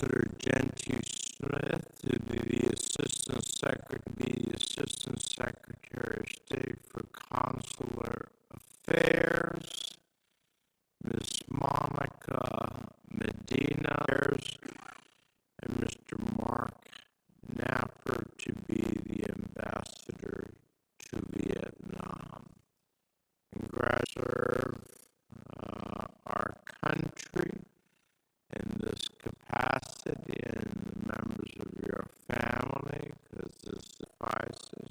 Ambassador Gentry to be the Assistant Secretary of State for Consular Affairs, Miss Monica Medina, and Mr. Marc Knapper to be the ambassador to Vietnam. Serve our country in this capacity and the members of your family, because this suffices.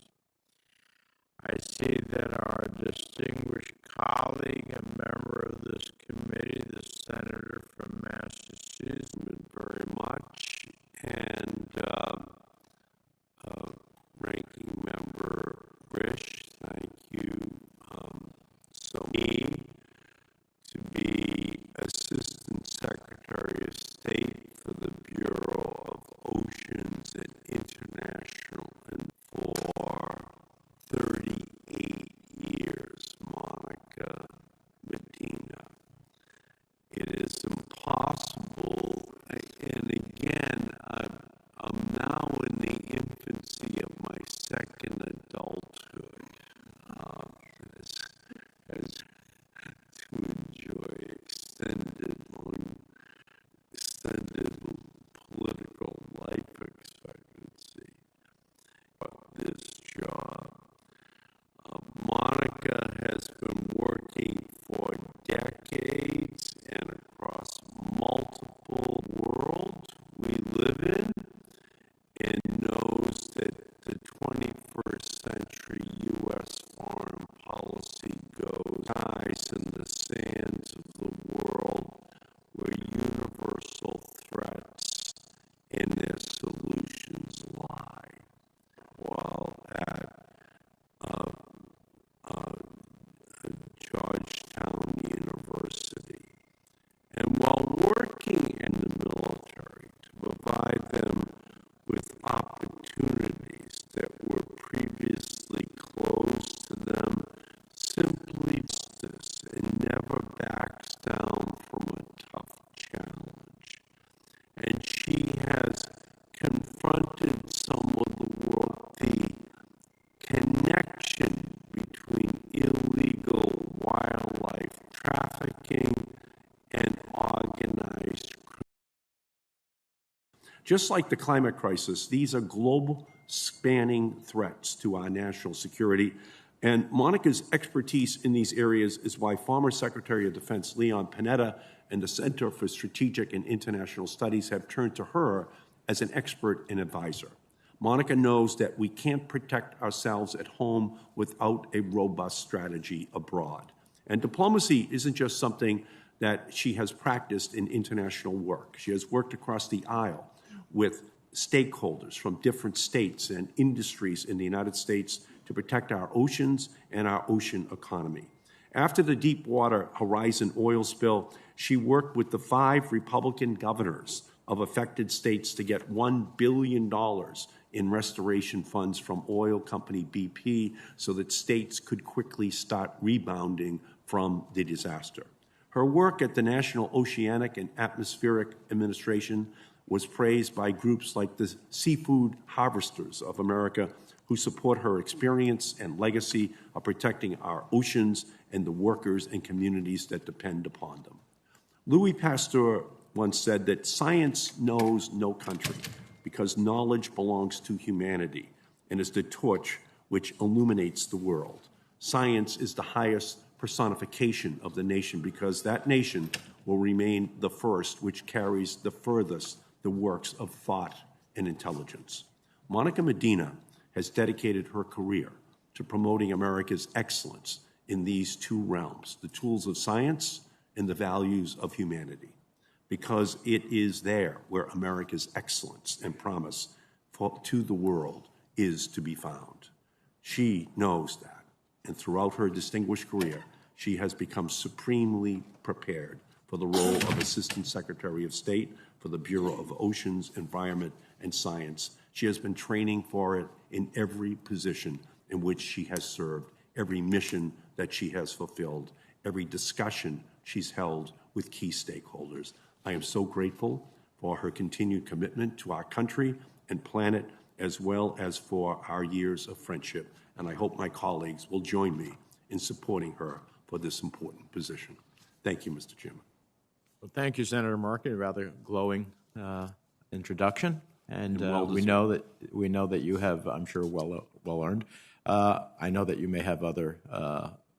I see that our distinguished colleague and member of this committee, the senator from Massachusetts, very much, and ranking member Rich, thank you. So me to be Assistant Secretary of State for the Bureau of Oceans and International, and for 38 years, Monica Medina. It is impossible, and again, I'm now in the infancy of my second adulthood, as to enjoy extended political life expectancy. But this job, Monica has been working for decades and across multiple worlds we live in, and knows that the 21st century U.S. foreign policy goes eyes in the sands of the world where universal threats and their solutions lie. While at Georgetown University, and while working in the military to provide them with opportunities that were previously closed to them, simply this and never backs down from a tough challenge. And she has confronted some of the world, the connection between illegal wildlife trafficking and organized crime. Just like the climate crisis, these are global spanning threats to our national security. And Monica's expertise in these areas is why former Secretary of Defense Leon Panetta and the Center for Strategic and International Studies have turned to her as an expert and advisor. Monica knows that we can't protect ourselves at home without a robust strategy abroad. And diplomacy isn't just something that she has practiced in international work. She has worked across the aisle with stakeholders from different states and industries in the United States to protect our oceans and our ocean economy. After the Deepwater Horizon oil spill, she worked with the 5 Republican governors of affected states to get $1 billion in restoration funds from oil company BP so that states could quickly start rebounding from the disaster. Her work at the National Oceanic and Atmospheric Administration was praised by groups like the Seafood Harvesters of America, who support her experience and legacy of protecting our oceans and the workers and communities that depend upon them. Louis Pasteur once said that science knows no country because knowledge belongs to humanity and is the torch which illuminates the world. Science is the highest personification of the nation because that nation will remain the first which carries the furthest the works of thought and intelligence. Monica Medina has dedicated her career to promoting America's excellence in these 2 realms, the tools of science and the values of humanity, because it is there where America's excellence and promise to the world is to be found. She knows that, and throughout her distinguished career, she has become supremely prepared for the role of Assistant Secretary of State for the Bureau of Oceans, Environment, and Science. She has been training for it in every position in which she has served, every mission that she has fulfilled, every discussion she's held with key stakeholders. I am so grateful for her continued commitment to our country and planet, as well as for our years of friendship. And I hope my colleagues will join me in supporting her for this important position. Thank you, Mr. Chairman. Well, thank you, Senator Marc. A rather glowing introduction, and we know that you have, I'm sure, well earned. I know that you may have other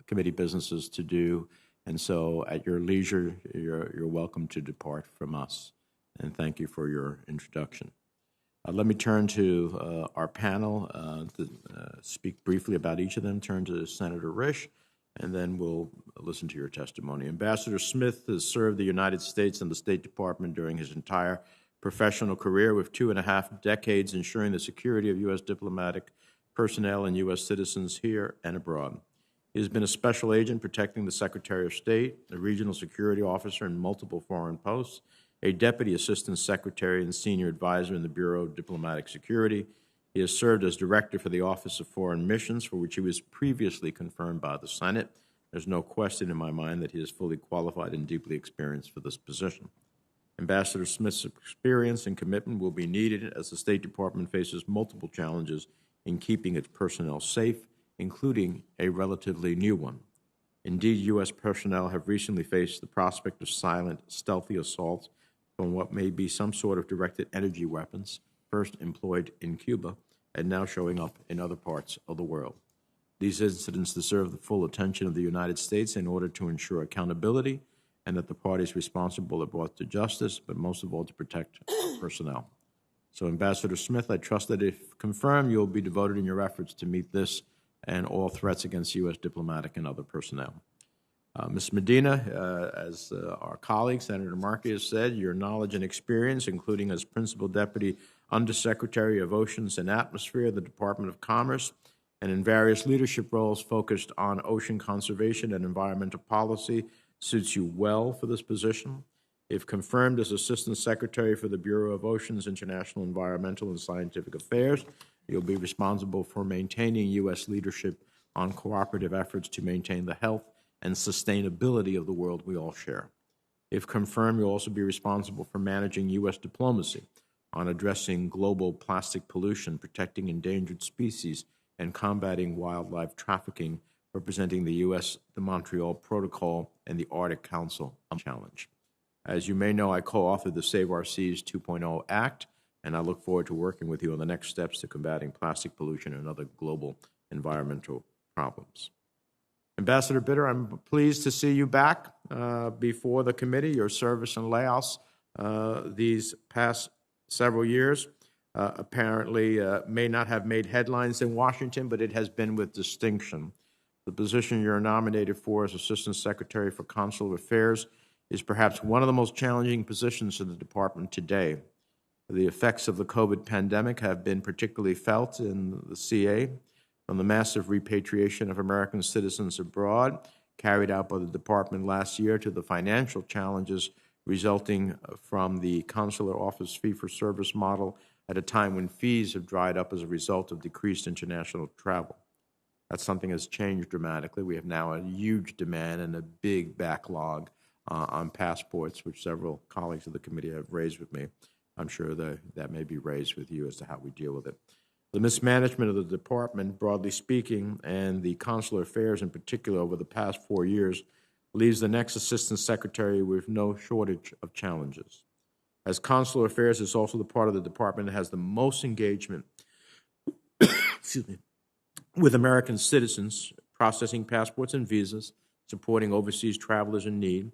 committee businesses to do, and so at your leisure, you're welcome to depart from us. And thank you for your introduction. Let me turn to our panel to speak briefly about each of them. Turn to Senator Risch, and then we'll listen to your testimony. Ambassador Smith has served the United States and the State Department during his entire professional career, with 2.5 decades ensuring the security of U.S. diplomatic personnel and U.S. citizens here and abroad. He has been a special agent protecting the Secretary of State, a regional security officer in multiple foreign posts, a deputy assistant secretary and senior advisor in the Bureau of Diplomatic Security. He has served as director for the Office of Foreign Missions, for which he was previously confirmed by the Senate. There's no question in my mind that he is fully qualified and deeply experienced for this position. Ambassador Smith's experience and commitment will be needed as the State Department faces multiple challenges in keeping its personnel safe, including a relatively new one. Indeed, U.S. personnel have recently faced the prospect of silent, stealthy assaults from what may be some sort of directed energy weapons, first employed in Cuba and now showing up in other parts of the world. These incidents deserve the full attention of the United States in order to ensure accountability and that the parties responsible are brought to justice, but most of all to protect personnel. So, Ambassador Smith, I trust that if confirmed, you'll be devoted in your efforts to meet this and all threats against U.S. diplomatic and other personnel. Ms. Medina, as our colleague, Senator Marc, has said, your knowledge and experience, including as Principal Deputy Undersecretary of Oceans and Atmosphere of the Department of Commerce, and in various leadership roles focused on ocean conservation and environmental policy, suits you well for this position. If confirmed as Assistant Secretary for the Bureau of Oceans, International Environmental and Scientific Affairs, you'll be responsible for maintaining U.S. leadership on cooperative efforts to maintain the health and sustainability of the world we all share. If confirmed, you'll also be responsible for managing U.S. diplomacy on addressing global plastic pollution, protecting endangered species, and combating wildlife trafficking, representing the U.S., the Montreal Protocol, and the Arctic Council Challenge. As you may know, I co-authored the Save Our Seas 2.0 Act, and I look forward to working with you on the next steps to combating plastic pollution and other global environmental problems. Ambassador Bitter, I'm pleased to see you back before the committee. Your service in Laos these past several years apparently may not have made headlines in Washington, but it has been with distinction. The position you're nominated for as Assistant Secretary for Consular Affairs is perhaps one of the most challenging positions in the department today. The effects of the COVID pandemic have been particularly felt in the CA, from the massive repatriation of American citizens abroad carried out by the department last year to the financial challenges resulting from the consular office fee-for-service model at a time when fees have dried up as a result of decreased international travel. That's something that's changed dramatically. We have now a huge demand and a big backlog on passports, which several colleagues of the committee have raised with me. I'm sure that may be raised with you as to how we deal with it. The mismanagement of the department, broadly speaking, and the consular affairs in particular over the past 4 years leaves the next assistant secretary with no shortage of challenges. As consular affairs is also the part of the department that has the most engagement with American citizens, processing passports and visas, supporting overseas travelers in need,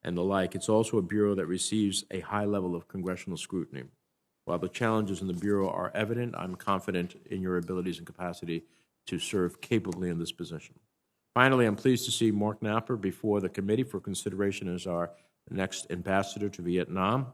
and the like. It's also a bureau that receives a high level of congressional scrutiny. While the challenges in the Bureau are evident, I'm confident in your abilities and capacity to serve capably in this position. Finally, I'm pleased to see Marc Knapper before the committee for consideration as our next ambassador to Vietnam.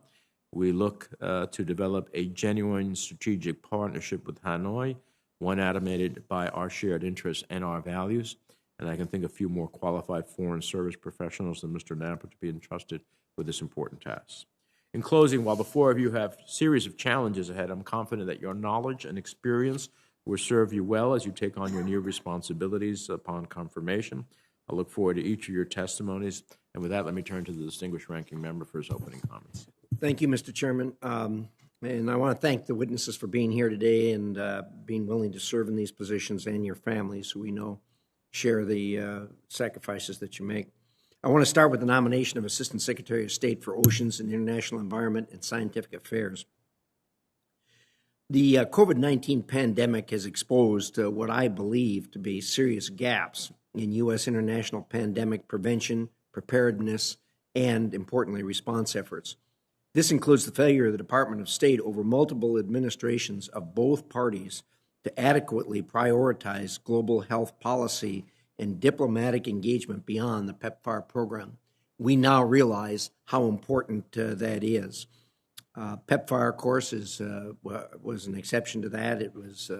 We look to develop a genuine strategic partnership with Hanoi, one animated by our shared interests and our values. And I can think of few more qualified foreign service professionals than Mr. Knapper to be entrusted with this important task. In closing, while the four of you have a series of challenges ahead, I'm confident that your knowledge and experience will serve you well as you take on your new responsibilities upon confirmation. I look forward to each of your testimonies. And with that, let me turn to the distinguished ranking member for his opening comments. Thank you, Mr. Chairman. And I want to thank the witnesses for being here today and being willing to serve in these positions, and your families, who we know share the sacrifices that you make. I want to start with the nomination of Assistant Secretary of State for Oceans and International Environment and Scientific Affairs. The COVID-19 pandemic has exposed what I believe to be serious gaps in U.S. international pandemic prevention, preparedness, and, importantly, response efforts. This includes the failure of the Department of State over multiple administrations of both parties to adequately prioritize global health policy and diplomatic engagement beyond the PEPFAR program. We now realize how important that is. PEPFAR, of course, was an exception to that. It was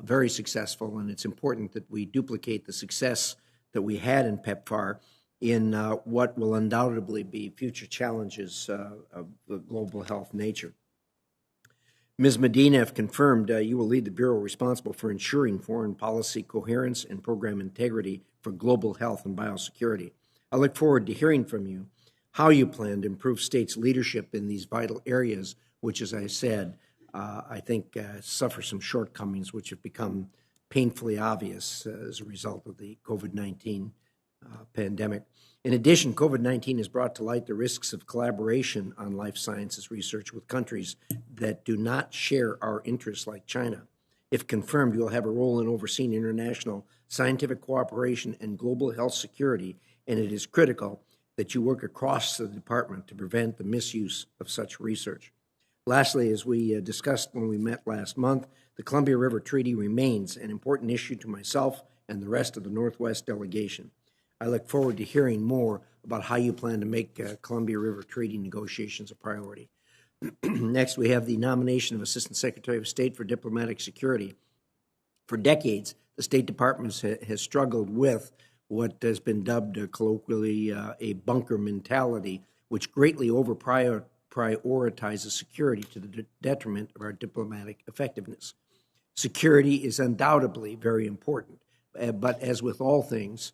very successful, and it's important that we duplicate the success that we had in PEPFAR in what will undoubtedly be future challenges of the global health nature. Ms. Medina, if confirmed, you will lead the Bureau responsible for ensuring foreign policy coherence and program integrity for global health and biosecurity. I look forward to hearing from you how you plan to improve states' leadership in these vital areas, which, as I said, I think suffer some shortcomings which have become painfully obvious as a result of the COVID-19 pandemic. In addition, COVID-19 has brought to light the risks of collaboration on life sciences research with countries that do not share our interests, like China. If confirmed, you will have a role in overseeing international scientific cooperation and global health security, and it is critical that you work across the department to prevent the misuse of such research. Lastly, as we discussed when we met last month, the Columbia River Treaty remains an important issue to myself and the rest of the Northwest delegation. I look forward to hearing more about how you plan to make Columbia River Treaty negotiations a priority. Next, we have the nomination of Assistant Secretary of State for Diplomatic Security. For decades, the State Department has struggled with what has been dubbed colloquially a bunker mentality, which greatly prioritizes security to the detriment of our diplomatic effectiveness. Security is undoubtedly very important, but as with all things,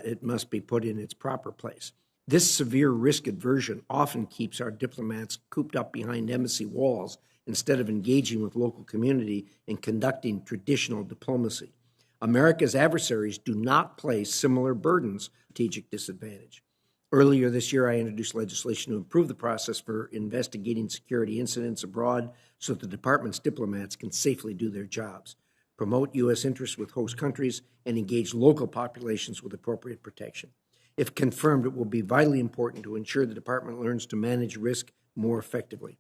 it must be put in its proper place. This severe risk aversion often keeps our diplomats cooped up behind embassy walls instead of engaging with local community and conducting traditional diplomacy. America's adversaries do not place similar burdens of strategic disadvantage. Earlier this year, I introduced legislation to improve the process for investigating security incidents abroad so that the department's diplomats can safely do their jobs, promote U.S. interests with host countries, and engage local populations with appropriate protection. If confirmed, it will be vitally important to ensure the department learns to manage risk more effectively.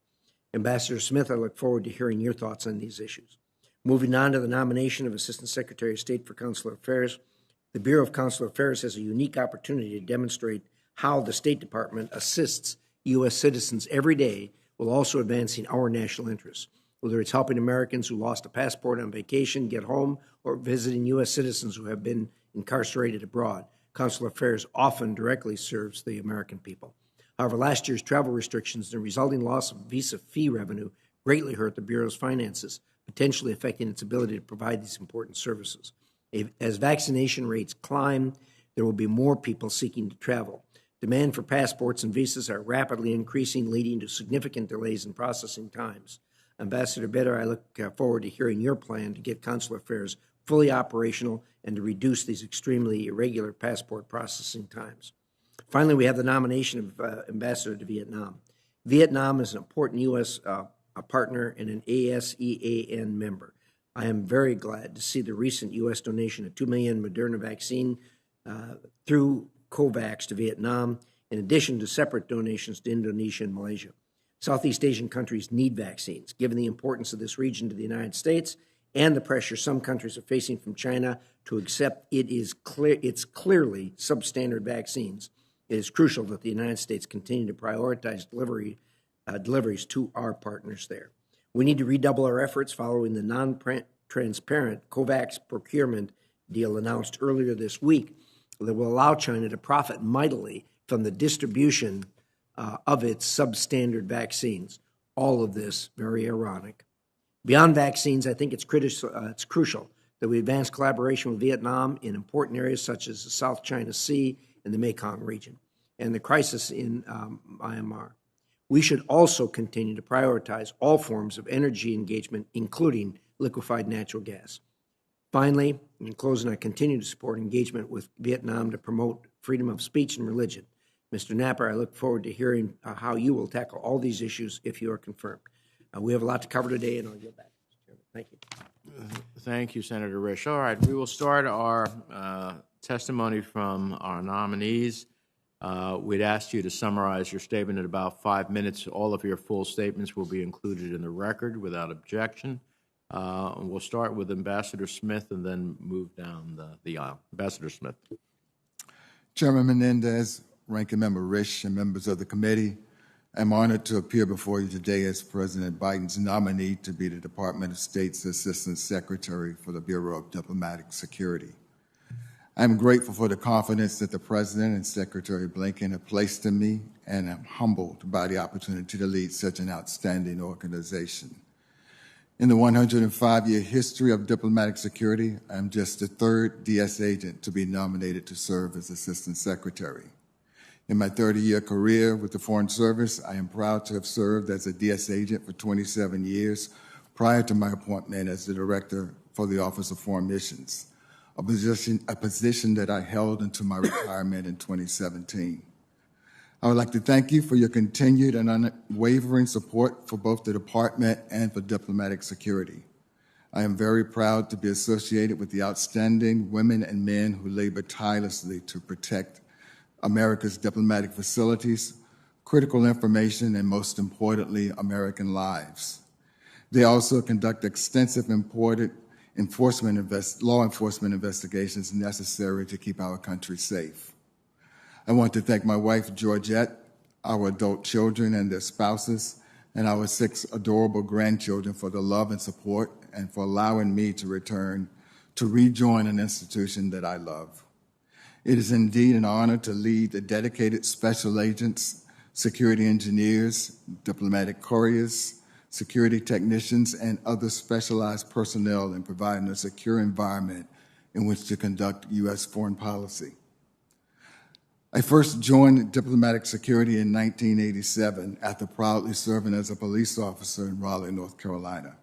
Ambassador Smith, I look forward to hearing your thoughts on these issues. Moving on to the nomination of Assistant Secretary of State for Consular Affairs, the Bureau of Consular Affairs has a unique opportunity to demonstrate how the State Department assists U.S. citizens every day while also advancing our national interests. Whether it's helping Americans who lost a passport on vacation get home or visiting U.S. citizens who have been incarcerated abroad, Consular Affairs often directly serves the American people. However, last year's travel restrictions and the resulting loss of visa fee revenue greatly hurt the Bureau's finances, potentially affecting its ability to provide these important services. As vaccination rates climb, there will be more people seeking to travel. Demand for passports and visas are rapidly increasing, leading to significant delays in processing times. Ambassador Bitter, I look forward to hearing your plan to get Consular Affairs fully operational and to reduce these extremely irregular passport processing times. Finally, we have the nomination of Ambassador to Vietnam. Vietnam is an important U.S. Partner and an ASEAN member. I am very glad to see the recent U.S. donation of 2 million Moderna vaccine through COVAX to Vietnam, in addition to separate donations to Indonesia and Malaysia. Southeast Asian countries need vaccines, given the importance of this region to the United States and the pressure some countries are facing from China to accept it's clearly substandard vaccines. It is crucial that the United States continue to prioritize deliveries to our partners there. We need to redouble our efforts following the non-transparent COVAX procurement deal announced earlier this week that will allow China to profit mightily from the distribution of its substandard vaccines. All of this very ironic. Beyond vaccines, I think it's crucial that we advance collaboration with Vietnam in important areas such as the South China Sea and the Mekong region, and the crisis in Myanmar. We should also continue to prioritize all forms of energy engagement, including liquefied natural gas. Finally, in closing, I continue to support engagement with Vietnam to promote freedom of speech and religion. Mr. Knapper, I look forward to hearing how you will tackle all these issues if you are confirmed. We have a lot to cover today, and I'll yield back. Thank you. Thank you, Senator Risch. All right, we will start our testimony from our nominees. We'd ask you to summarize your statement in about 5 minutes. All of your full statements will be included in the record without objection. We'll start with Ambassador Smith and then move down the aisle. Ambassador Smith. Chairman Menendez, Ranking Member Risch, and members of the committee, I'm honored to appear before you today as President Biden's nominee to be the Department of State's Assistant Secretary for the Bureau of Diplomatic Security. I'm grateful for the confidence that the President and Secretary Blinken have placed in me, and I'm humbled by the opportunity to lead such an outstanding organization. In the 105-year history of diplomatic security, I'm just the third DS agent to be nominated to serve as Assistant Secretary. In my 30-year career with the Foreign Service, I am proud to have served as a DS agent for 27 years prior to my appointment as the Director for the Office of Foreign Missions, a position that I held until my retirement in 2017. I would like to thank you for your continued and unwavering support for both the department and for diplomatic security. I am very proud to be associated with the outstanding women and men who labor tirelessly to protect America's diplomatic facilities, critical information, and most importantly, American lives. They also conduct extensive important law enforcement investigations necessary to keep our country safe. I want to thank my wife, Georgette, our adult children and their spouses, and our 6 adorable grandchildren for the love and support and for allowing me to rejoin an institution that I love. It is indeed an honor to lead the dedicated special agents, security engineers, diplomatic couriers, security technicians, and other specialized personnel in providing a secure environment in which to conduct U.S. foreign policy. I first joined diplomatic security in 1987 after proudly serving as a police officer in Raleigh, North Carolina.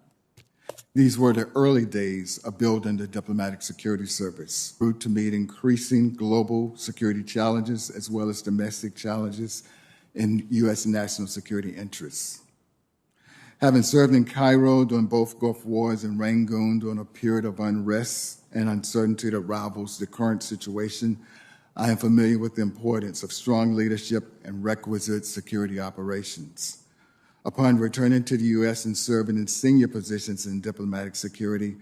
These were the early days of building the diplomatic security service, route to meet increasing global security challenges as well as domestic challenges in U.S. national security interests. Having served in Cairo during both Gulf Wars and Rangoon during a period of unrest and uncertainty that rivals the current situation, I am familiar with the importance of strong leadership and requisite security operations. Upon returning to the U.S. and serving in senior positions in diplomatic security,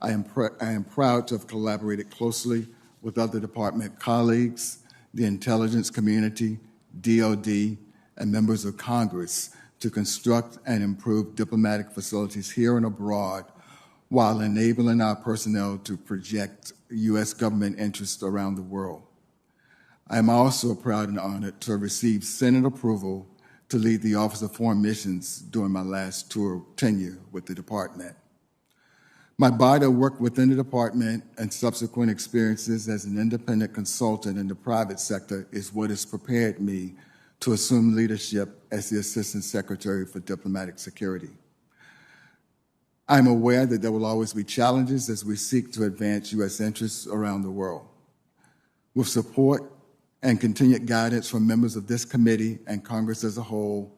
I am proud to have collaborated closely with other department colleagues, the intelligence community, DOD, and members of Congress to construct and improve diplomatic facilities here and abroad while enabling our personnel to project U.S. government interests around the world. I am also proud and honored to have received Senate approval to lead the Office of Foreign Missions during my last tenure with the department. My body of work within the department and subsequent experiences as an independent consultant in the private sector is what has prepared me to assume leadership as the Assistant Secretary for Diplomatic Security. I'm aware that there will always be challenges as we seek to advance U.S. interests around the world. With support and continued guidance from members of this committee and Congress as a whole,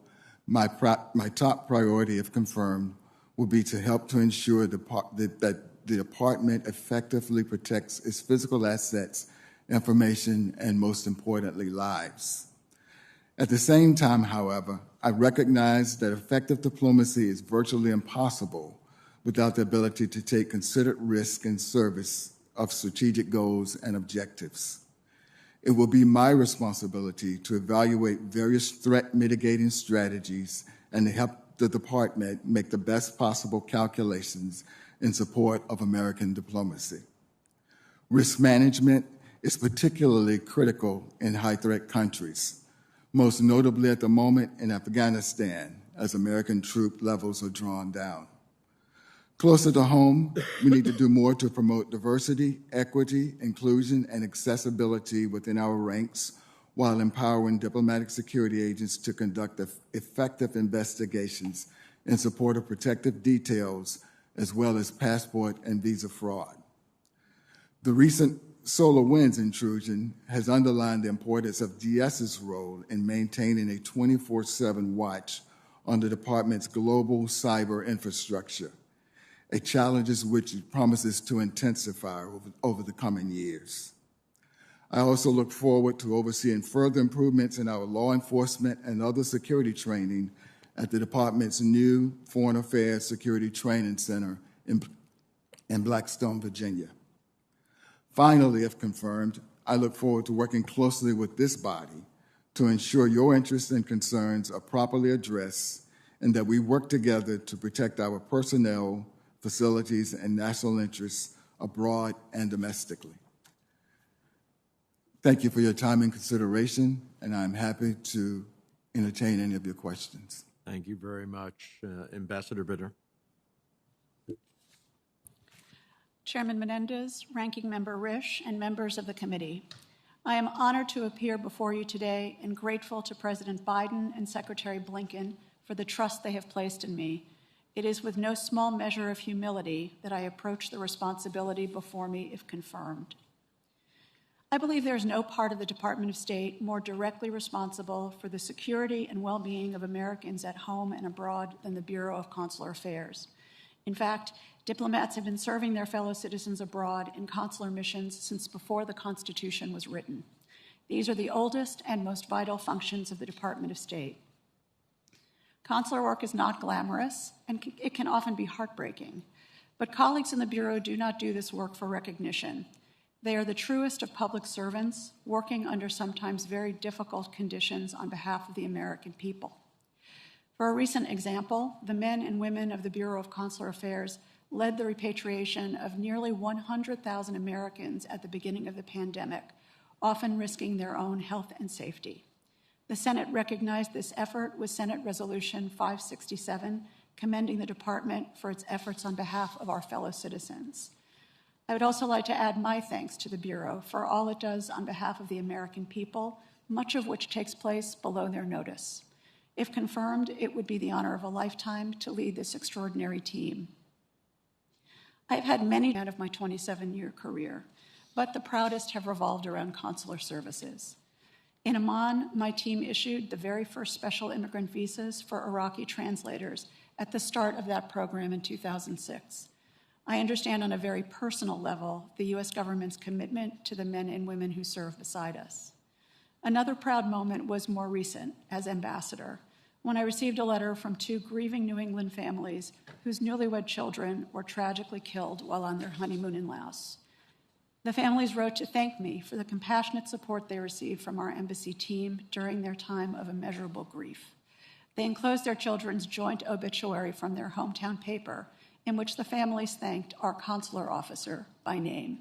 my top priority, if confirmed, will be to help to ensure that the department effectively protects its physical assets, information, and most importantly, lives. At the same time, however, I recognize that effective diplomacy is virtually impossible without the ability to take considered risk in service of strategic goals and objectives. It will be my responsibility to evaluate various threat mitigating strategies and to help the department make the best possible calculations in support of American diplomacy. Risk management is particularly critical in high-threat countries, most notably at the moment in Afghanistan, as American troop levels are drawn down. Closer to home, we need to do more to promote diversity, equity, inclusion, and accessibility within our ranks while empowering diplomatic security agents to conduct effective investigations in support of protective details as well as passport and visa fraud. The recent SolarWinds intrusion has underlined the importance of DS's role in maintaining a 24/7 watch on the department's global cyber infrastructure, a challenge which it promises to intensify over the coming years. I also look forward to overseeing further improvements in our law enforcement and other security training at the department's new Foreign Affairs Security Training Center in Blackstone, Virginia. Finally, if confirmed, I look forward to working closely with this body to ensure your interests and concerns are properly addressed and that we work together to protect our personnel, facilities, and national interests abroad and domestically. Thank you for your time and consideration, and I'm happy to entertain any of your questions. Thank you very much, Ambassador Bitter. Chairman Menendez, Ranking Member Risch, and members of the committee. I am honored to appear before you today and grateful to President Biden and Secretary Blinken for the trust they have placed in me. It is with no small measure of humility that I approach the responsibility before me if confirmed. I believe there is no part of the Department of State more directly responsible for the security and well-being of Americans at home and abroad than the Bureau of Consular Affairs. In fact, diplomats have been serving their fellow citizens abroad in consular missions since before the Constitution was written. These are the oldest and most vital functions of the Department of State. Consular work is not glamorous, and it can often be heartbreaking. But colleagues in the Bureau do not do this work for recognition. They are the truest of public servants, working under sometimes very difficult conditions on behalf of the American people. For a recent example, the men and women of the Bureau of Consular Affairs led the repatriation of nearly 100,000 Americans at the beginning of the pandemic, often risking their own health and safety. The Senate recognized this effort with Senate Resolution 567, commending the department for its efforts on behalf of our fellow citizens. I would also like to add my thanks to the Bureau for all it does on behalf of the American people, much of which takes place below their notice. If confirmed, it would be the honor of a lifetime to lead this extraordinary team. I've had many out of my 27-year career, but the proudest have revolved around consular services. In Amman, my team issued the very first special immigrant visas for Iraqi translators at the start of that program in 2006. I understand on a very personal level the U.S. government's commitment to the men and women who serve beside us. Another proud moment was more recent as ambassador, when I received a letter from two grieving New England families whose newlywed children were tragically killed while on their honeymoon in Laos. The families wrote to thank me for the compassionate support they received from our embassy team during their time of immeasurable grief. They enclosed their children's joint obituary from their hometown paper, in which the families thanked our consular officer by name.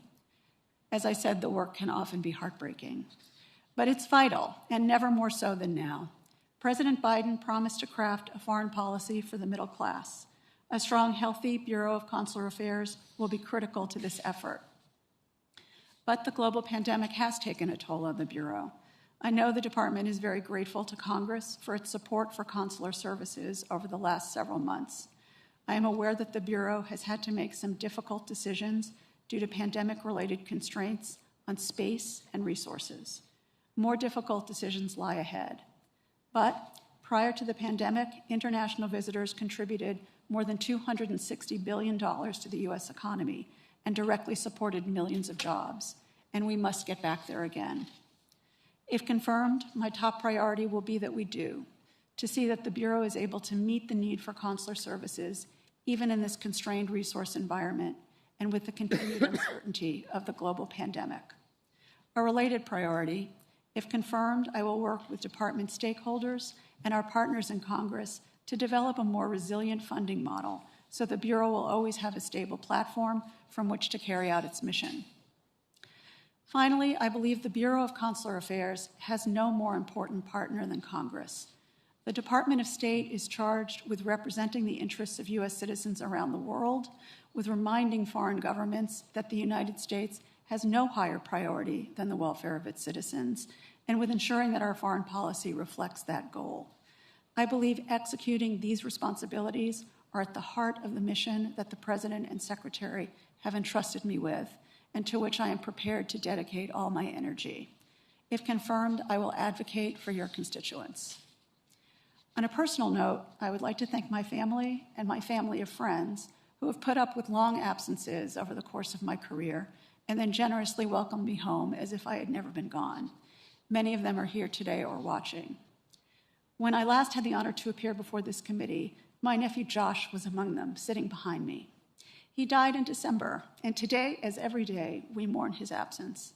As I said, the work can often be heartbreaking, but it's vital, and never more so than now. President Biden promised to craft a foreign policy for the middle class. A strong, healthy Bureau of Consular Affairs will be critical to this effort. But the global pandemic has taken a toll on the Bureau. I know the department is very grateful to Congress for its support for consular services over the last several months. I am aware that the Bureau has had to make some difficult decisions due to pandemic-related constraints on space and resources. More difficult decisions lie ahead. But prior to the pandemic, international visitors contributed more than $260 billion to the U.S. economy and directly supported millions of jobs, and we must get back there again. If confirmed, my top priority will be that we do, to see that the Bureau is able to meet the need for consular services even in this constrained resource environment and with the continued uncertainty of the global pandemic. A related priority, if confirmed, I will work with department stakeholders and our partners in Congress to develop a more resilient funding model so the Bureau will always have a stable platform from which to carry out its mission. Finally, I believe the Bureau of Consular Affairs has no more important partner than Congress. The Department of State is charged with representing the interests of U.S. citizens around the world, with reminding foreign governments that the United States has no higher priority than the welfare of its citizens, and with ensuring that our foreign policy reflects that goal. I believe executing these responsibilities are at the heart of the mission that the President and Secretary have entrusted me with, and to which I am prepared to dedicate all my energy. If confirmed, I will advocate for your constituents. On a personal note, I would like to thank my family and my family of friends who have put up with long absences over the course of my career and then generously welcomed me home as if I had never been gone. Many of them are here today or watching. When I last had the honor to appear before this committee, my nephew Josh was among them, sitting behind me. He died in December, and today, as every day, we mourn his absence.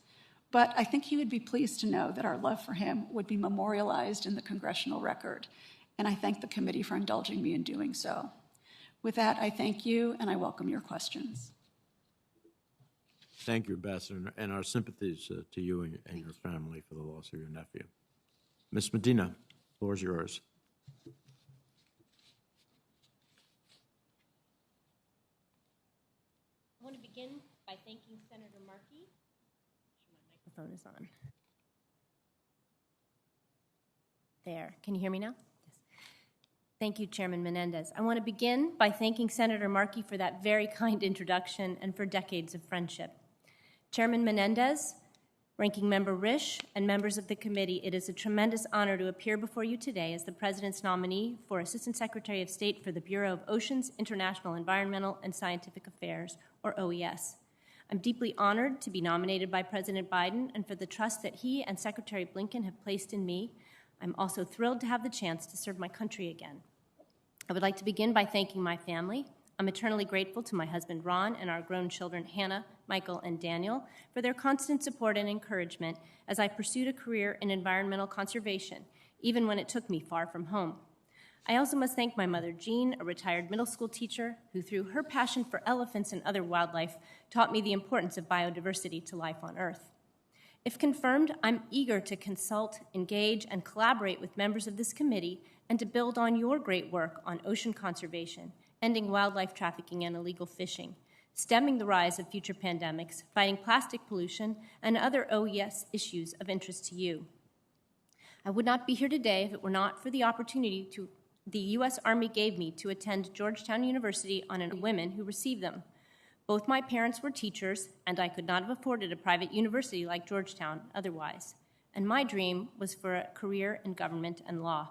But I think he would be pleased to know that our love for him would be memorialized in the congressional record, and I thank the committee for indulging me in doing so. With that, I thank you, and I welcome your questions. Thank you, Ambassador, and our sympathies to you and your family for the loss of your nephew. Ms. Medina, the floor is yours. I want to begin by thanking Senator Markey. My microphone is on. There. Can you hear me now? Yes. Thank you, Chairman Menendez. I want to begin by thanking Senator Markey for that very kind introduction and for decades of friendship. Chairman Menendez, Ranking Member Risch, and members of the committee, it is a tremendous honor to appear before you today as the President's nominee for Assistant Secretary of State for the Bureau of Oceans, International Environmental and Scientific Affairs, or OES. I'm deeply honored to be nominated by President Biden and for the trust that he and Secretary Blinken have placed in me. I'm also thrilled to have the chance to serve my country again. I would like to begin by thanking my family. I'm eternally grateful to my husband, Ron, and our grown children, Hannah, Michael, and Daniel, for their constant support and encouragement as I pursued a career in environmental conservation, even when it took me far from home. I also must thank my mother, Jean, a retired middle school teacher, who through her passion for elephants and other wildlife taught me the importance of biodiversity to life on Earth. If confirmed, I'm eager to consult, engage, and collaborate with members of this committee and to build on your great work on ocean conservation, ending wildlife trafficking and illegal fishing, stemming the rise of future pandemics, fighting plastic pollution, and other OES issues of interest to you. I would not be here today if it were not for the opportunity the U.S. Army gave me to attend Georgetown University on women who received them. Both my parents were teachers, and I could not have afforded a private university like Georgetown otherwise. And my dream was for a career in government and law.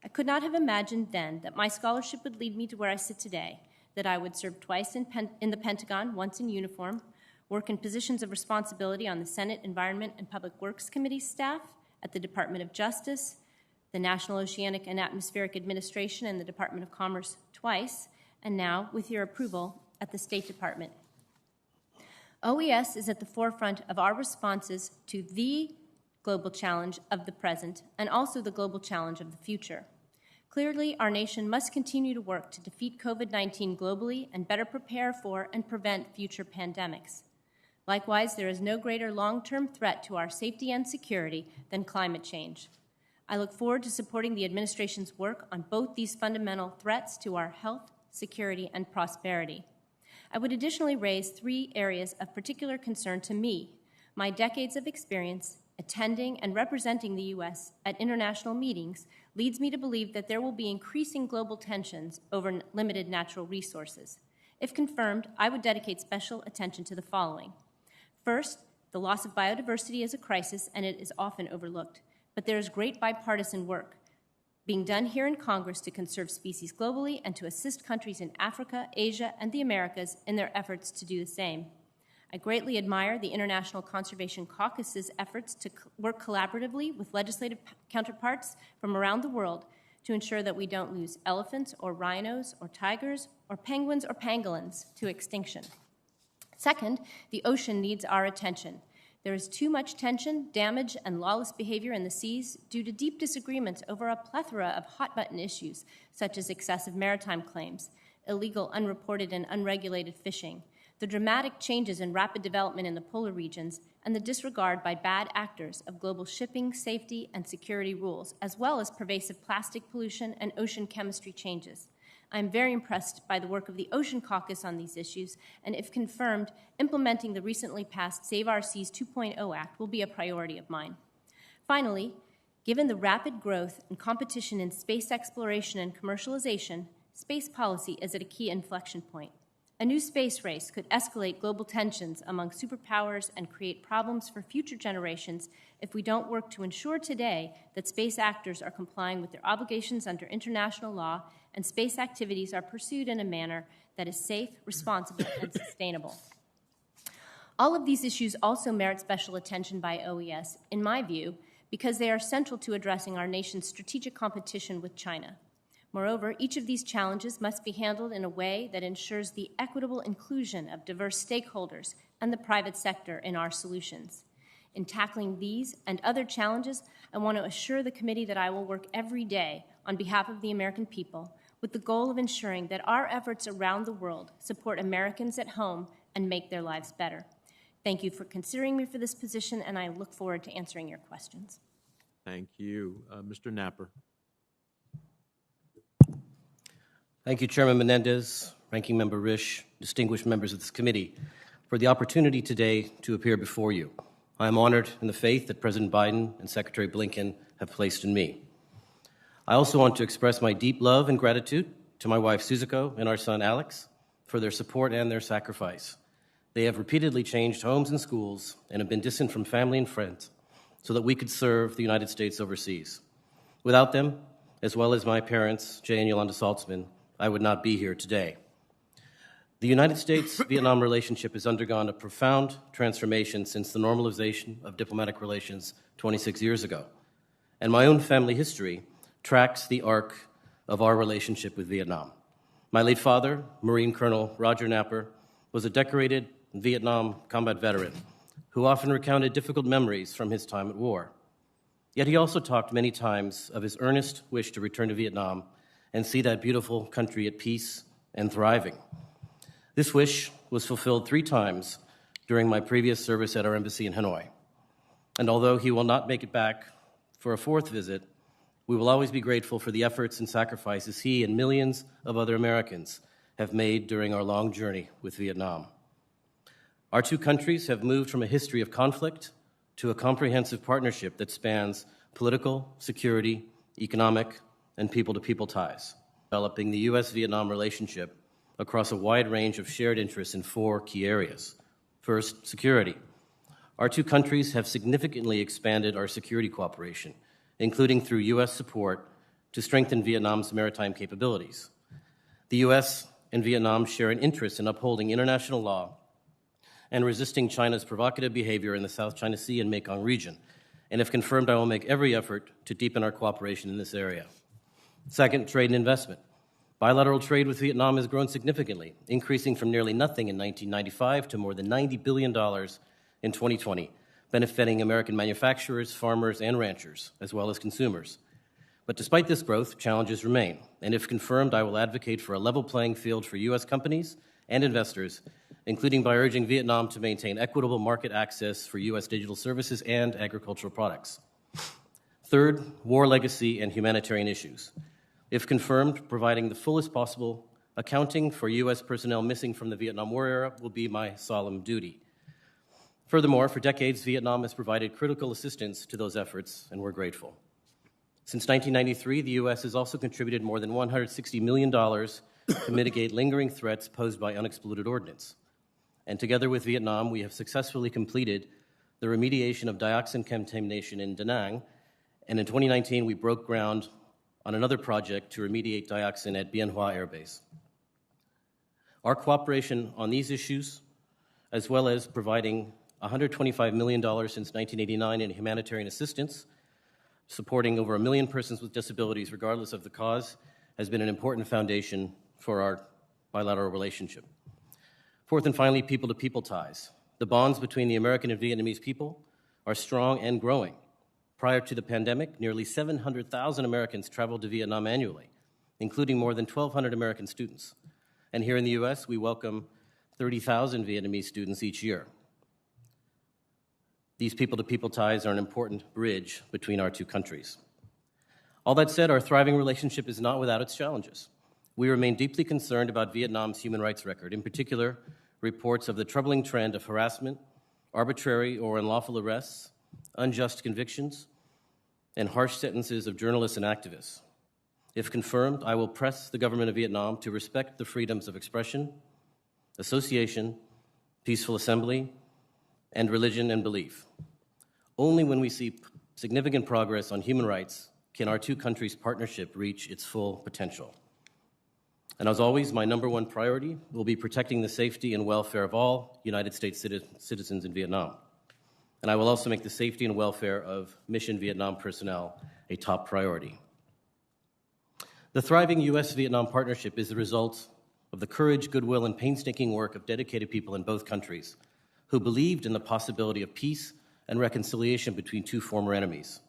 I could not have imagined then that my scholarship would lead me to where I sit today, that I would serve twice in the Pentagon, once in uniform, work in positions of responsibility on the Senate Environment and Public Works Committee staff, at the Department of Justice, the National Oceanic and Atmospheric Administration, and the Department of Commerce twice, and now, with your approval, at the State Department. OES is at the forefront of our responses to the global challenge of the present and also the global challenge of the future. Clearly, our nation must continue to work to defeat COVID-19 globally and better prepare for and prevent future pandemics. Likewise, there is no greater long-term threat to our safety and security than climate change. I look forward to supporting the administration's work on both these fundamental threats to our health, security, and prosperity. I would additionally raise 3 areas of particular concern to me: my decades of experience attending and representing the U.S. at international meetings leads me to believe that there will be increasing global tensions over limited natural resources. If confirmed, I would dedicate special attention to the following. First, the loss of biodiversity is a crisis, and it is often overlooked. But there is great bipartisan work being done here in Congress to conserve species globally and to assist countries in Africa, Asia, and the Americas in their efforts to do the same. I greatly admire the International Conservation Caucus's efforts to work collaboratively with legislative counterparts from around the world to ensure that we don't lose elephants or rhinos or tigers or penguins or pangolins to extinction. Second, the ocean needs our attention. There is too much tension, damage, and lawless behavior in the seas due to deep disagreements over a plethora of hot-button issues, such as excessive maritime claims, illegal, unreported, and unregulated fishing, the dramatic changes and rapid development in the polar regions, and the disregard by bad actors of global shipping, safety, and security rules, as well as pervasive plastic pollution and ocean chemistry changes. I'm very impressed by the work of the Ocean Caucus on these issues, and if confirmed, implementing the recently passed Save Our Seas 2.0 Act will be a priority of mine. Finally, given the rapid growth and competition in space exploration and commercialization, space policy is at a key inflection point. A new space race could escalate global tensions among superpowers and create problems for future generations if we don't work to ensure today that space actors are complying with their obligations under international law and space activities are pursued in a manner that is safe, responsible, and sustainable. All of these issues also merit special attention by OES, in my view, because they are central to addressing our nation's strategic competition with China. Moreover, each of these challenges must be handled in a way that ensures the equitable inclusion of diverse stakeholders and the private sector in our solutions. In tackling these and other challenges, I want to assure the committee that I will work every day on behalf of the American people with the goal of ensuring that our efforts around the world support Americans at home and make their lives better. Thank you for considering me for this position, and I look forward to answering your questions. Thank you. Mr. Knapper. Thank you, Chairman Menendez, Ranking Member Risch, distinguished members of this committee, for the opportunity today to appear before you. I am honored in the faith that President Biden and Secretary Blinken have placed in me. I also want to express my deep love and gratitude to my wife, Suzuko, and our son, Alex, for their support and their sacrifice. They have repeatedly changed homes and schools and have been distant from family and friends so that we could serve the United States overseas. Without them, as well as my parents, Jay and Yolanda Saltzman, I would not be here today. The United States-Vietnam relationship has undergone a profound transformation since the normalization of diplomatic relations 26 years ago, and my own family history tracks the arc of our relationship with Vietnam. My late father, Marine Colonel Roger Knapper, was a decorated Vietnam combat veteran who often recounted difficult memories from his time at war. Yet he also talked many times of his earnest wish to return to Vietnam and see that beautiful country at peace and thriving. This wish was fulfilled 3 times during my previous service at our embassy in Hanoi. And although he will not make it back for a 4th visit, we will always be grateful for the efforts and sacrifices he and millions of other Americans have made during our long journey with Vietnam. Our 2 countries have moved from a history of conflict to a comprehensive partnership that spans political, security, economic, and people-to-people ties, developing the U.S.-Vietnam relationship across a wide range of shared interests in 4 key areas. First, security. Our 2 countries have significantly expanded our security cooperation, including through U.S. support to strengthen Vietnam's maritime capabilities. The U.S. and Vietnam share an interest in upholding international law and resisting China's provocative behavior in the South China Sea and Mekong region. And if confirmed, I will make every effort to deepen our cooperation in this area. Second, trade and investment. Bilateral trade with Vietnam has grown significantly, increasing from nearly nothing in 1995 to more than $90 billion in 2020, benefiting American manufacturers, farmers, and ranchers, as well as consumers. But despite this growth, challenges remain, and if confirmed, I will advocate for a level playing field for U.S. companies and investors, including by urging Vietnam to maintain equitable market access for U.S. digital services and agricultural products. Third, war legacy and humanitarian issues. If confirmed, providing the fullest possible accounting for U.S. personnel missing from the Vietnam War era will be my solemn duty. Furthermore, for decades, Vietnam has provided critical assistance to those efforts, and we're grateful. Since 1993, the U.S. has also contributed more than $160 million to mitigate lingering threats posed by unexploded ordnance. And together with Vietnam, we have successfully completed the remediation of dioxin contamination in Da Nang, and in 2019, we broke ground on another project to remediate dioxin at Bien Hoa Air Base. Our cooperation on these issues, as well as providing $125 million since 1989 in humanitarian assistance, supporting over 1 million persons with disabilities regardless of the cause, has been an important foundation for our bilateral relationship. Fourth and finally, people-to-people ties. The bonds between the American and Vietnamese people are strong and growing. Prior to the pandemic, nearly 700,000 Americans traveled to Vietnam annually, including more than 1,200 American students. And here in the U.S., we welcome 30,000 Vietnamese students each year. These people-to-people ties are an important bridge between our 2 countries. All that said, our thriving relationship is not without its challenges. we remain deeply concerned about Vietnam's human rights record, in particular, reports of the troubling trend of harassment, arbitrary or unlawful arrests, unjust convictions, and harsh sentences of journalists and activists. If confirmed, I will press the government of Vietnam to respect the freedoms of expression, association, peaceful assembly, and religion and belief. Only when we see significant progress on human rights can our two countries' partnership reach its full potential. And as always, my number one priority will be protecting the safety and welfare of all United States citizens in Vietnam. And I will also make the safety and welfare of Mission Vietnam personnel a top priority. The thriving U.S.-Vietnam partnership is the result of the courage, goodwill, and painstaking work of dedicated people in both countries who believed in the possibility of peace and reconciliation between two former enemies.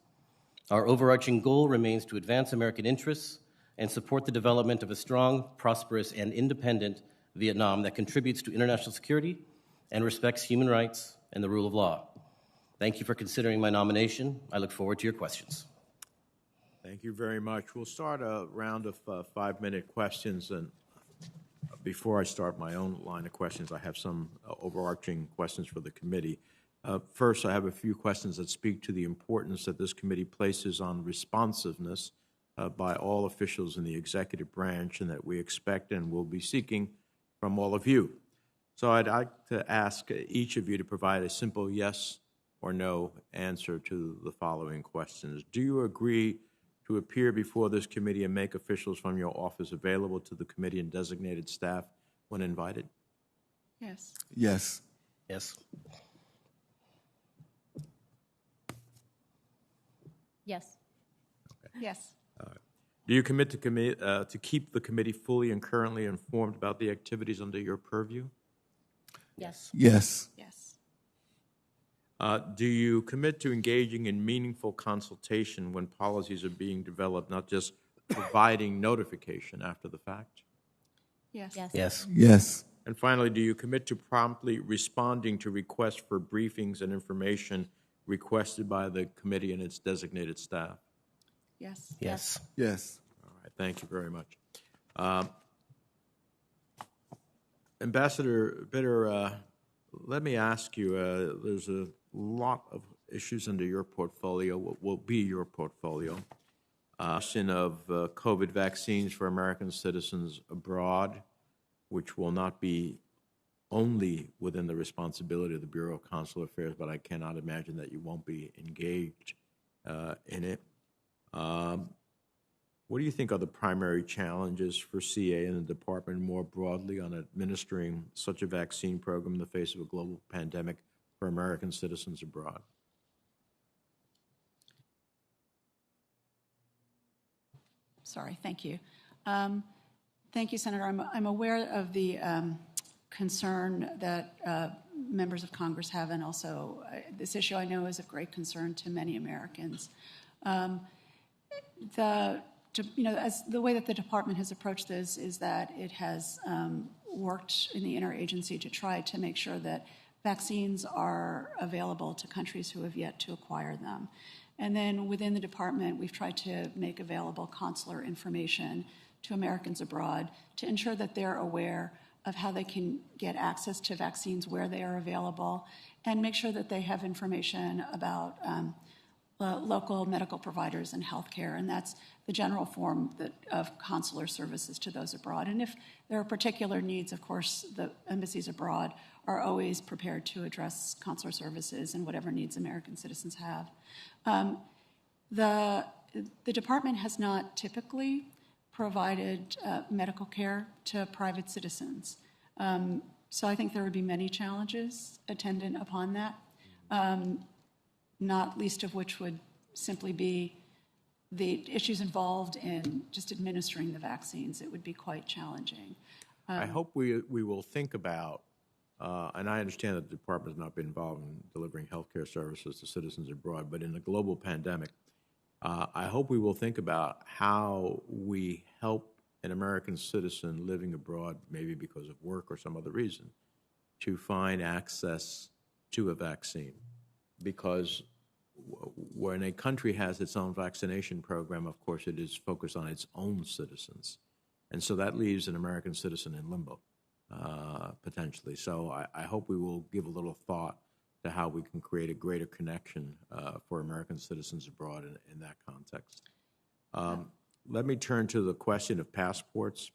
Our overarching goal remains to advance American interests and support the development of a strong, prosperous, and independent Vietnam that contributes to international security and respects human rights and the rule of law. Thank you for considering my nomination. I look forward to your questions. Thank you very much. We'll start a round of 5-minute questions, and before I start my own line of questions, I have some overarching questions for the committee. First, I have a few questions that speak to the importance that this committee places on responsiveness by all officials in the executive branch, and that we expect and will be seeking from all of you. So I'd like to ask each of you to provide a simple yes or no answer to the following questions. Do you agree to appear before this committee and make officials from your office available to the committee and designated staff when invited? Yes. Yes. Yes. Yes. Yes. Do you commit to keep the committee fully and currently informed about the activities under your purview? Yes. Yes. Yes. Do you commit to engaging in meaningful consultation when policies are being developed, not just providing notification after the fact? Yes. Yes. Yes. Yes. And finally, do you commit to promptly responding to requests for briefings and information requested by the committee and its designated staff? Yes. Yes. Yes. All right, thank you very much. Ambassador Bitter, let me ask you, there's a lot of issues under your portfolio, what will be your portfolio. Question of COVID vaccines for American citizens abroad, which will not be only within the responsibility of the Bureau of Consular Affairs, but I cannot imagine that you won't be engaged in it. What do you think are the primary challenges for CA and the department more broadly on administering such a vaccine program in the face of a global pandemic for American citizens abroad? Sorry, thank you. Thank you, Senator. I'm aware of the concern that members of Congress have, and also this issue I know is of great concern to many Americans. As the way that the department has approached this is that it has worked in the interagency to try to make sure that vaccines are available to countries who have yet to acquire them. And then within the department, we've tried to make available consular information to Americans abroad to ensure that they're aware of how they can get access to vaccines where they are available, and make sure that they have information about local medical providers and healthcare, and that's the general form of consular services to those abroad. And if there are particular needs, of course, the embassies abroad are always prepared to address consular services and whatever needs American citizens have. The department has not typically provided medical care to private citizens. So I think there would be many challenges attendant upon that. Not least of which would simply be the issues involved in just administering the vaccines. It would be quite challenging. I hope we will think about, and I understand that the department has not been involved in delivering healthcare services to citizens abroad, but in a global pandemic, I hope we will think about how we help an American citizen living abroad, maybe because of work or some other reason, to find access to a vaccine. Because when a country has its own vaccination program, of course, it is focused on its own citizens. And so that leaves an American citizen in limbo, potentially. So I hope we will give a little thought to how we can create a greater connection for American citizens abroad in that context. Let me turn to the question of passports.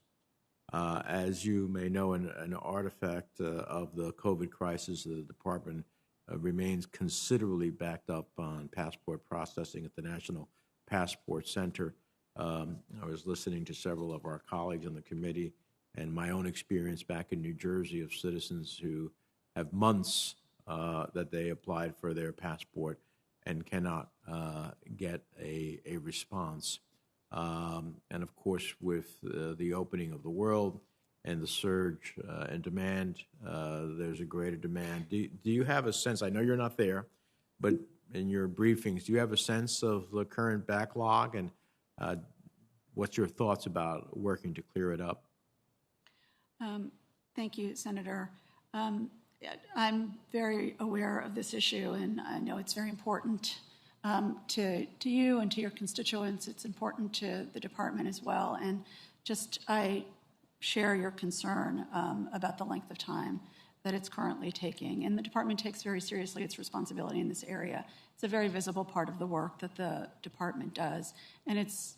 As you may know, an artifact of the COVID crisis, the department remains considerably backed up on passport processing at the National Passport Center. I was listening to several of our colleagues on the committee and my own experience back in New Jersey of citizens who have months that they applied for their passport and cannot get a response. And of course, with the opening of the world and the surge in demand, there's a greater demand. Do you have a sense, I know you're not there, but in your briefings, do you have a sense of the current backlog, and what's your thoughts about working to clear it up? Thank you, Senator. I'm very aware of this issue, and I know it's very important to you and to your constituents. It's important to the department as well. And I share your concern about the length of time that it's currently taking. And the department takes very seriously its responsibility in this area. It's a very visible part of the work that the department does. And it's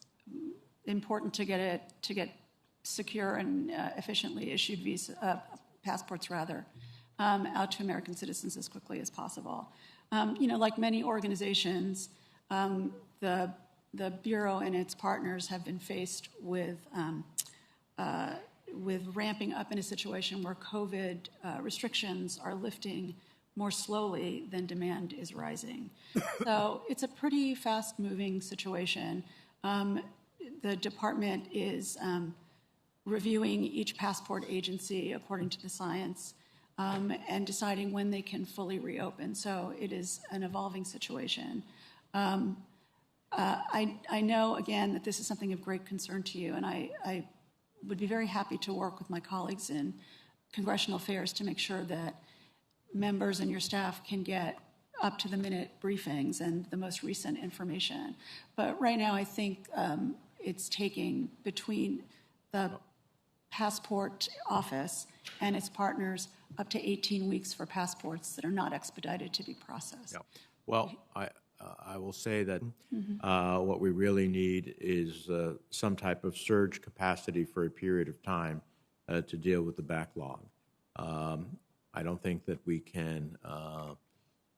important to get secure and efficiently issued passports out to American citizens as quickly as possible. Like many organizations, the Bureau and its partners have been faced with ramping up in a situation where COVID restrictions are lifting more slowly than demand is rising. So it's a pretty fast-moving situation. The department is reviewing each passport agency according to the science and deciding when they can fully reopen. So it is an evolving situation. I know, again, that this is something of great concern to you, and I would be very happy to work with my colleagues in congressional affairs to make sure that members and your staff can get up-to-the-minute briefings and the most recent information. But right now, I think it's taking between the passport office and its partners up to 18 weeks for passports that are not expedited to be processed. Yeah. Well, I will say that what we really need is some type of surge capacity for a period of time to deal with the backlog. I don't think that we can,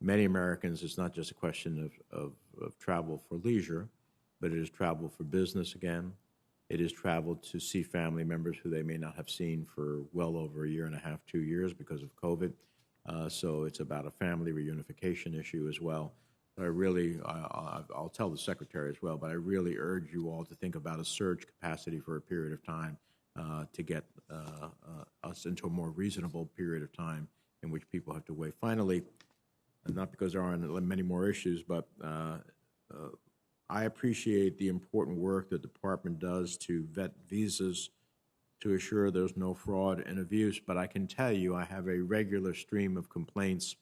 many Americans, it's not just a question of travel for leisure, but it is travel for business again. It is travel to see family members who they may not have seen for well over a year and a half, 2 years because of COVID. So it's about a family reunification issue as well. I'll tell the Secretary as well, but I really urge you all to think about a surge capacity for a period of time to get us into a more reasonable period of time in which people have to wait. Finally, and not because there aren't many more issues, but I appreciate the important work the department does to vet visas to assure there's no fraud and abuse, but I can tell you I have a regular stream of complaints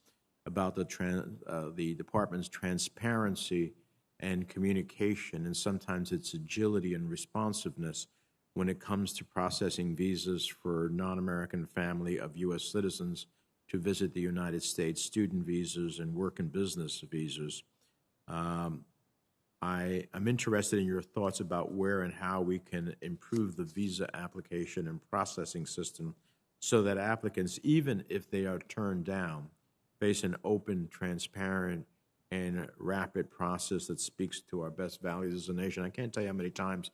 about the department's transparency and communication, and sometimes its agility and responsiveness when it comes to processing visas for non-American family of U.S. citizens to visit the United States, student visas and work and business visas. I'm interested in your thoughts about where and how we can improve the visa application and processing system so that applicants, even if they are turned down, face an open, transparent, and rapid process that speaks to our best values as a nation. I can't tell you how many times,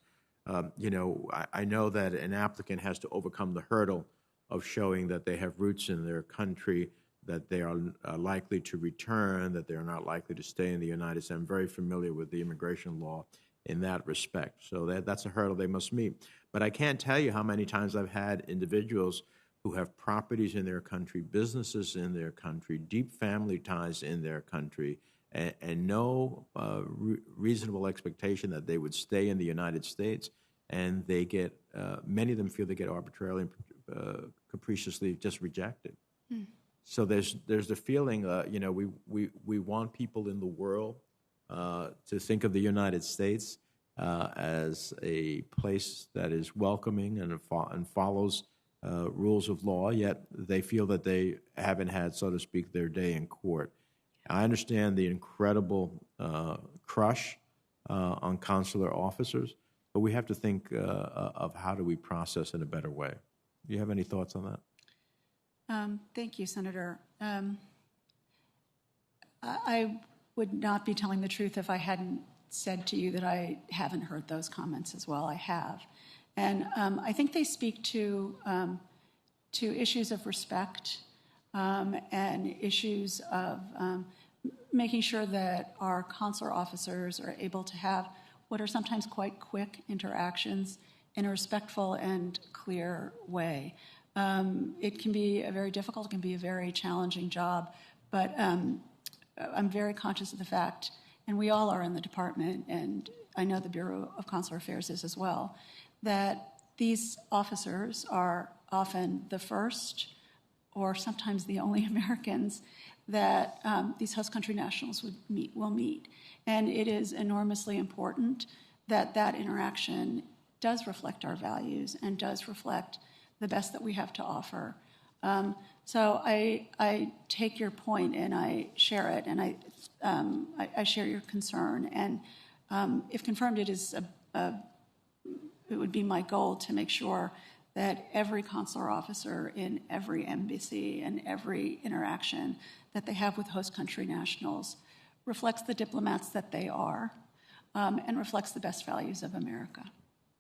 I know that an applicant has to overcome the hurdle of showing that they have roots in their country, that they are likely to return, that they are not likely to stay in the United States. I'm very familiar with the immigration law in that respect. So that's a hurdle they must meet. But I can't tell you how many times I've had individuals who have properties in their country, businesses in their country, deep family ties in their country, and no reasonable expectation that they would stay in the United States. And they get, many of them feel they get arbitrarily and capriciously just rejected. So there's the feeling, we want people in the world to think of the United States as a place that is welcoming and follows rules of law, yet they feel that they haven't had, so to speak, their day in court. I understand the incredible crush on consular officers, but we have to think of how do we process in a better way. Do you have any thoughts on that? Thank you, Senator. I would not be telling the truth if I hadn't said to you that I haven't heard those comments as well. I have. And I think they speak to issues of respect and issues of making sure that our consular officers are able to have what are sometimes quite quick interactions in a respectful and clear way. It can be very difficult, it can be a very challenging job, but I'm very conscious of the fact, and we all are in the department, and I know the Bureau of Consular Affairs is as well, that these officers are often the first or sometimes the only Americans that these host country nationals will meet. And it is enormously important that that interaction does reflect our values and does reflect the best that we have to offer. So I take your point and I share it, and I share your concern. And if confirmed, it would be my goal to make sure that every consular officer in every embassy and every interaction that they have with host country nationals reflects the diplomats that they are and reflects the best values of America.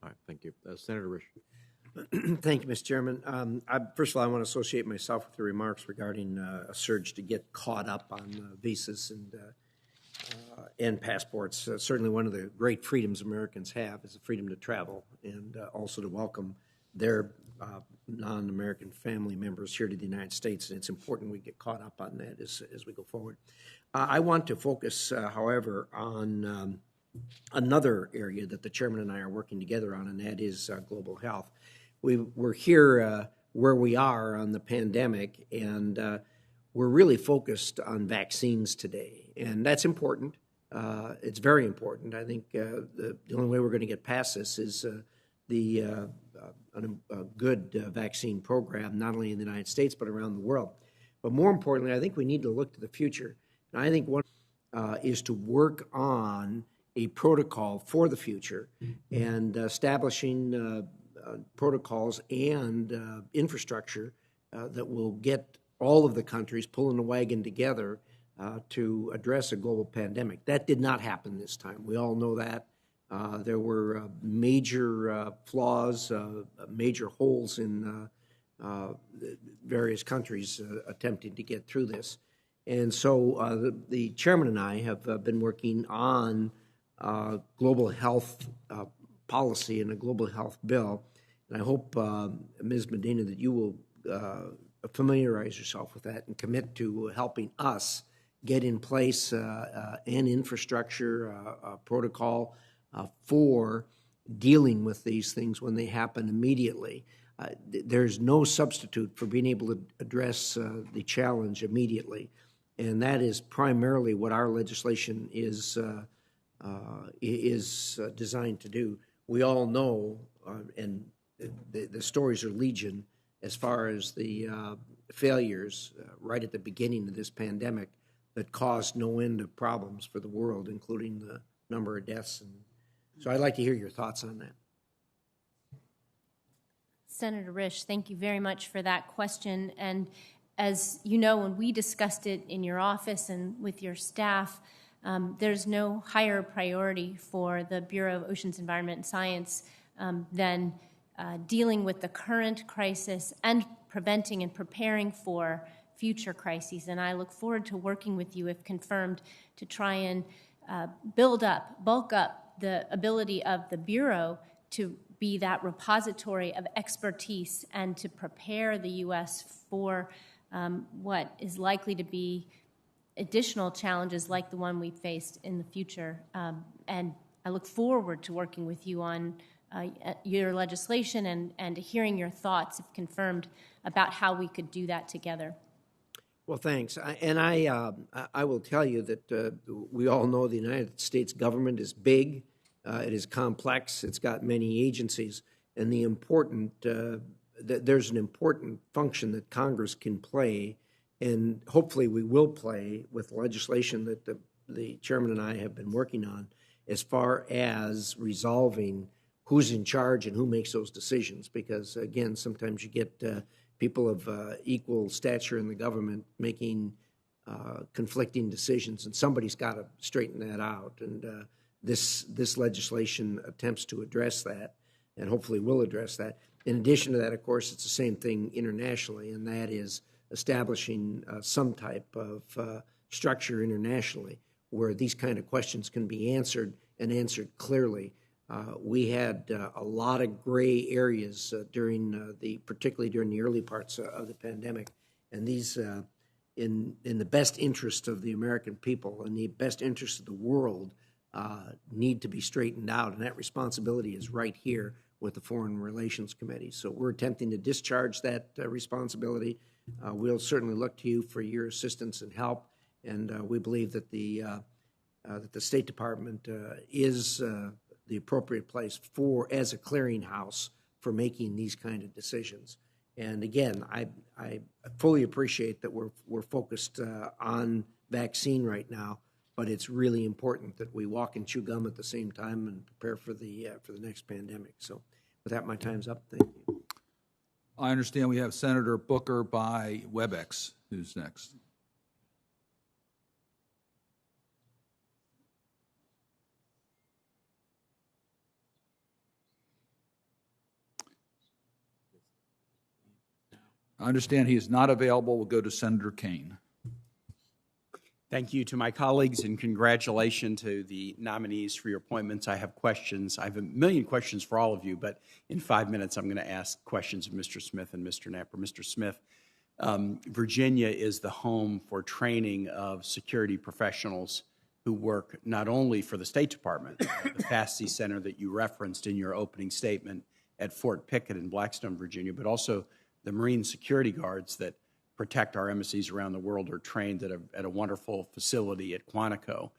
All right, thank you. Senator Risch. Thank you, Mr. Chairman. First of all, I want to associate myself with the remarks regarding a surge to get caught up on visas and passports. Certainly one of the great freedoms Americans have is the freedom to travel and also to welcome their non-American family members here to the United States, and it's important we get caught up on that as we go forward. I want to focus, however, on another area that the chairman and I are working together on, and that is global health. We're here where we are on the pandemic, and we're really focused on vaccines today, and that's important. It's very important. I think the only way we're going to get past this is a good vaccine program, not only in the United States but around the world. But more importantly, I think we need to look to the future. And I think one is to work on a protocol for the future and establishing protocols and infrastructure that will get all of the countries pulling the wagon together to address a global pandemic. That did not happen this time. We all know that. There were major flaws, major holes in various countries attempting to get through this. And so the chairman and I have been working on global health policy and a global health bill. And I hope, Ms. Medina, that you will familiarize yourself with that and commit to helping us get in place an infrastructure, a protocol for dealing with these things when they happen immediately. There's no substitute for being able to address the challenge immediately, and that is primarily what our legislation is designed to do. We all know, and the stories are legion as far as the failures right at the beginning of this pandemic that caused no end of problems for the world, including the number of deaths. And so I'd like to hear your thoughts on that. Senator Risch, thank you very much for that question. And as you know, when we discussed it in your office and with your staff, there's no higher priority for the Bureau of Oceans, Environment, and Science than dealing with the current crisis and preventing and preparing for future crises. And I look forward to working with you, if confirmed, to try and bulk up the ability of the Bureau to be that repository of expertise and to prepare the U.S. for what is likely to be additional challenges like the one we faced in the future. And I look forward to working with you on your legislation and hearing your thoughts, if confirmed, about how we could do that together. Well, thanks. I will tell you that we all know the United States government is big, It is complex. It's got many agencies, and there's an important function that Congress can play, and hopefully we will play with legislation that the chairman and I have been working on, as far as resolving who's in charge and who makes those decisions. Because again, sometimes you get people of equal stature in the government making conflicting decisions, and somebody's got to straighten that out. And this legislation attempts to address that, and hopefully will address that. In addition to that, of course, it's the same thing internationally, and that is establishing some type of structure internationally where these kind of questions can be answered and answered clearly. We had a lot of gray areas particularly during the early parts of the pandemic, and these, in the best interest of the American people and the best interest of the world, need to be straightened out, and that responsibility is right here with the Foreign Relations Committee. So we're attempting to discharge that responsibility. We'll certainly look to you for your assistance and help, and we believe that the State Department is the appropriate place as a clearinghouse for making these kind of decisions. And again, I fully appreciate that we're focused on vaccine right now, but it's really important that we walk and chew gum at the same time and prepare for the next pandemic. So with that, my time's up. Thank you. I understand we have Senator Booker by WebEx. Who's next? I understand he is not available. We'll go to Senator Kane. Thank you to my colleagues, and congratulations to the nominees for your appointments. I have questions. I have a million questions for all of you, but in 5 minutes I'm going to ask questions of Mr. Smith and Mr. Knapper. Mr. Smith, Virginia is the home for training of security professionals who work not only for the State Department, the FAST Center that you referenced in your opening statement at Fort Pickett in Blackstone, Virginia, but also the Marine security guards that protect our embassies around the world are trained at a wonderful facility at Quantico.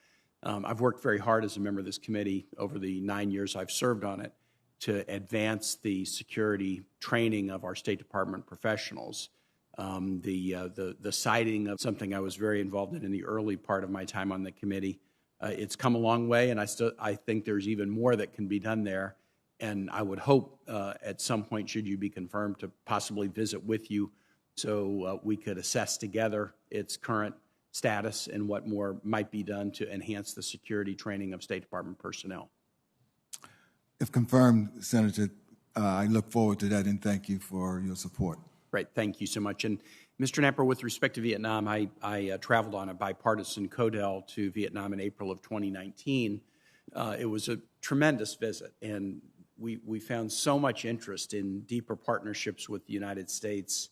I've worked very hard as a member of this committee over the 9 years I've served on it to advance the security training of our State Department professionals. The citing of something I was very involved in the early part of my time on the committee. It's come a long way, and I think there's even more that can be done there. And I would hope at some point, should you be confirmed, to possibly visit with you so we could assess together its current status and what more might be done to enhance the security training of State Department personnel. If confirmed, Senator, I look forward to that, and thank you for your support. Right. Thank you so much. And Mr. Knapper, with respect to Vietnam, I traveled on a bipartisan CODEL to Vietnam in April of 2019. It was a tremendous visit, and we found so much interest in deeper partnerships with the United States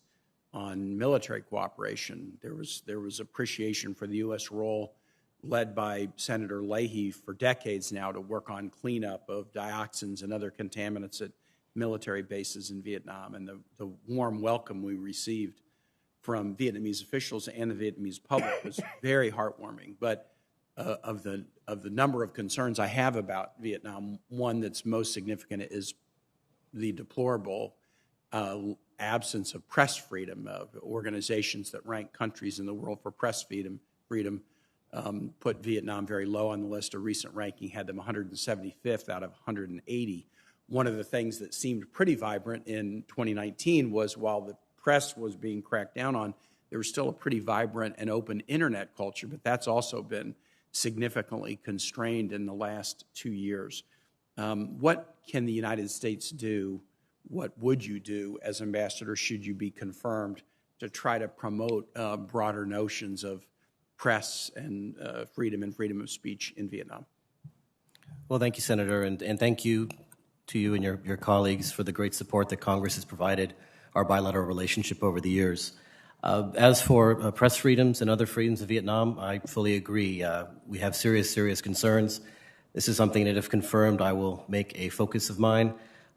on military cooperation. There was appreciation for the U.S. role led by Senator Leahy for decades now to work on cleanup of dioxins and other contaminants at military bases in Vietnam, and the warm welcome we received from Vietnamese officials and the Vietnamese public was very heartwarming. But of the number of concerns I have about Vietnam, one that's most significant is the deplorable absence of press freedom, of organizations that rank countries in the world for press freedom put Vietnam very low on the list. A recent ranking had them 175th out of 180. One of the things that seemed pretty vibrant in 2019 was, while the press was being cracked down on, there was still a pretty vibrant and open internet culture, but that's also been significantly constrained in the last 2 years. What can the United States do? What would you do as ambassador, should you be confirmed, to try to promote broader notions of press and freedom of speech in Vietnam? Well, thank you, Senator, and thank you to you and your colleagues for the great support that Congress has provided our bilateral relationship over the years. As for press freedoms and other freedoms of Vietnam, I fully agree. We have serious concerns. This is something that, if confirmed, I will make a focus of mine.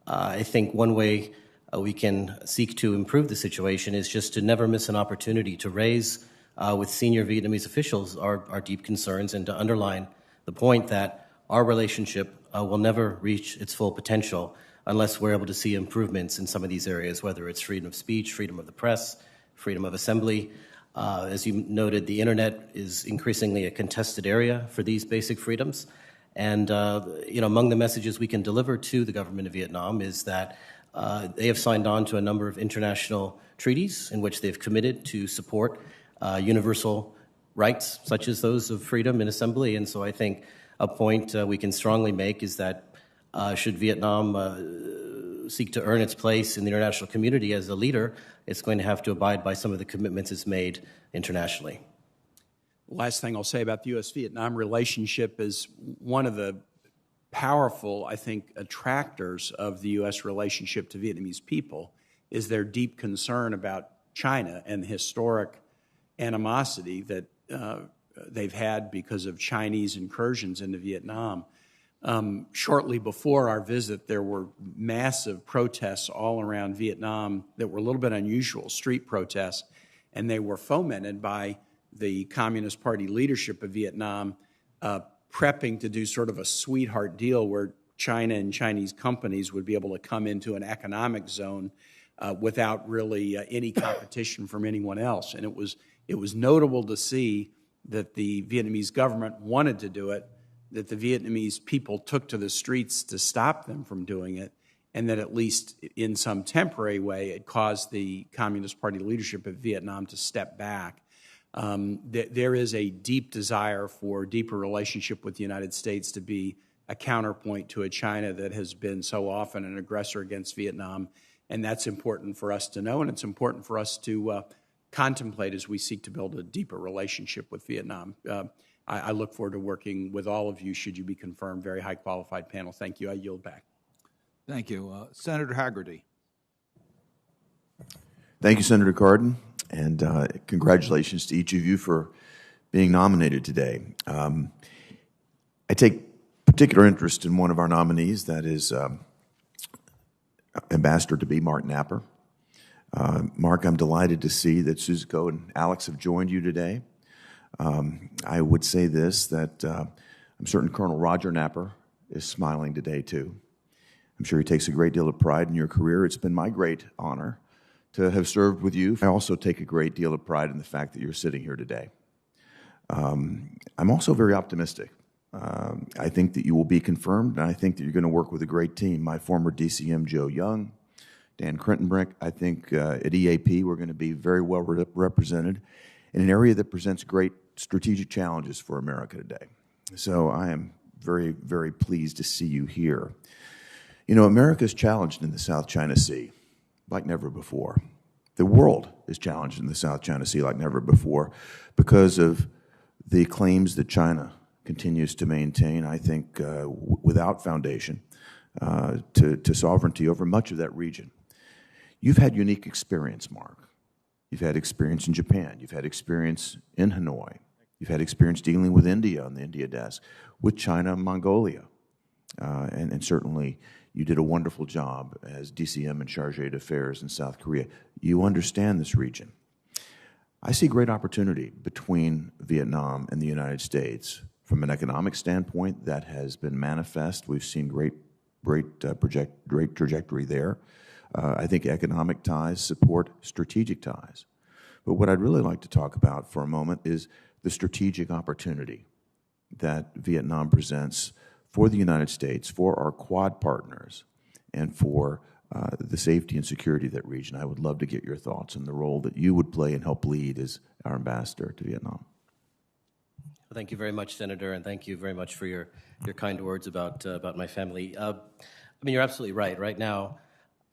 I think one way we can seek to improve the situation is just to never miss an opportunity to raise with senior Vietnamese officials our deep concerns, and to underline the point that our relationship will never reach its full potential unless we're able to see improvements in some of these areas, whether it's freedom of speech, freedom of the press, freedom of assembly. As you noted, the internet is increasingly a contested area for these basic freedoms. And among the messages we can deliver to the government of Vietnam is that they have signed on to a number of international treaties in which they've committed to support universal rights, such as those of freedom and assembly. And so I think a point we can strongly make is that should Vietnam seek to earn its place in the international community as a leader, it's going to have to abide by some of the commitments it's made internationally. Last thing I'll say about the U.S.-Vietnam relationship is one of the powerful, I think, attractors of the U.S. relationship to Vietnamese people is their deep concern about China and the historic animosity that they've had because of Chinese incursions into Vietnam. Shortly before our visit, there were massive protests all around Vietnam that were a little bit unusual, street protests, and they were fomented by the Communist Party leadership of Vietnam prepping to do sort of a sweetheart deal where China and Chinese companies would be able to come into an economic zone without really any competition from anyone else. And it was notable to see that the Vietnamese government wanted to do it, that the Vietnamese people took to the streets to stop them from doing it, and that at least in some temporary way it caused the Communist Party leadership of Vietnam to step back. There is a deep desire for deeper relationship with the United States to be a counterpoint to a China that has been so often an aggressor against Vietnam, and that's important for us to know, and it's important for us to contemplate as we seek to build a deeper relationship with Vietnam. I look forward to working with all of you should you be confirmed. Very high qualified panel. Thank you. I yield back. Thank you. Senator Haggerty. Thank you, Senator Cardin, and congratulations to each of you for being nominated today. I take particular interest in one of our nominees, that is Ambassador-to-be Marc Knapper. Marc, I'm delighted to see that Suzuko and Alex have joined you today. I would say this, that I'm certain Colonel Roger Knapper is smiling today, too. I'm sure he takes a great deal of pride in your career. It's been my great honor to have served with you. I also take a great deal of pride in the fact that you're sitting here today. I'm also very optimistic. I think that you will be confirmed, and I think that you're going to work with a great team. My former DCM, Joe Young, Dan Crentenbrink, I think at EAP we're going to be very well represented in an area that presents great strategic challenges for America today. So I am very, very pleased to see you here. You know, America is challenged in the South China Sea like never before. The world is challenged in the South China Sea like never before because of the claims that China continues to maintain, I think, without foundation, to sovereignty over much of that region. You've had unique experience, Marc. You've had experience in Japan. You've had experience in Hanoi. You've had experience dealing with India on the India desk, with China and Mongolia. And certainly you did a wonderful job as DCM and Charge d'Affaires in South Korea. You understand this region. I see great opportunity between Vietnam and the United States. From an economic standpoint, that has been manifest. We've seen great trajectory there. I think economic ties support strategic ties. But what I'd really like to talk about for a moment is the strategic opportunity that Vietnam presents for the United States, for our Quad partners, and for the safety and security of that region. I would love to get your thoughts on the role that you would play and help lead as our ambassador to Vietnam. Thank you very much, Senator, and thank you very much for your kind words about my family. I mean, you're absolutely right. Right now,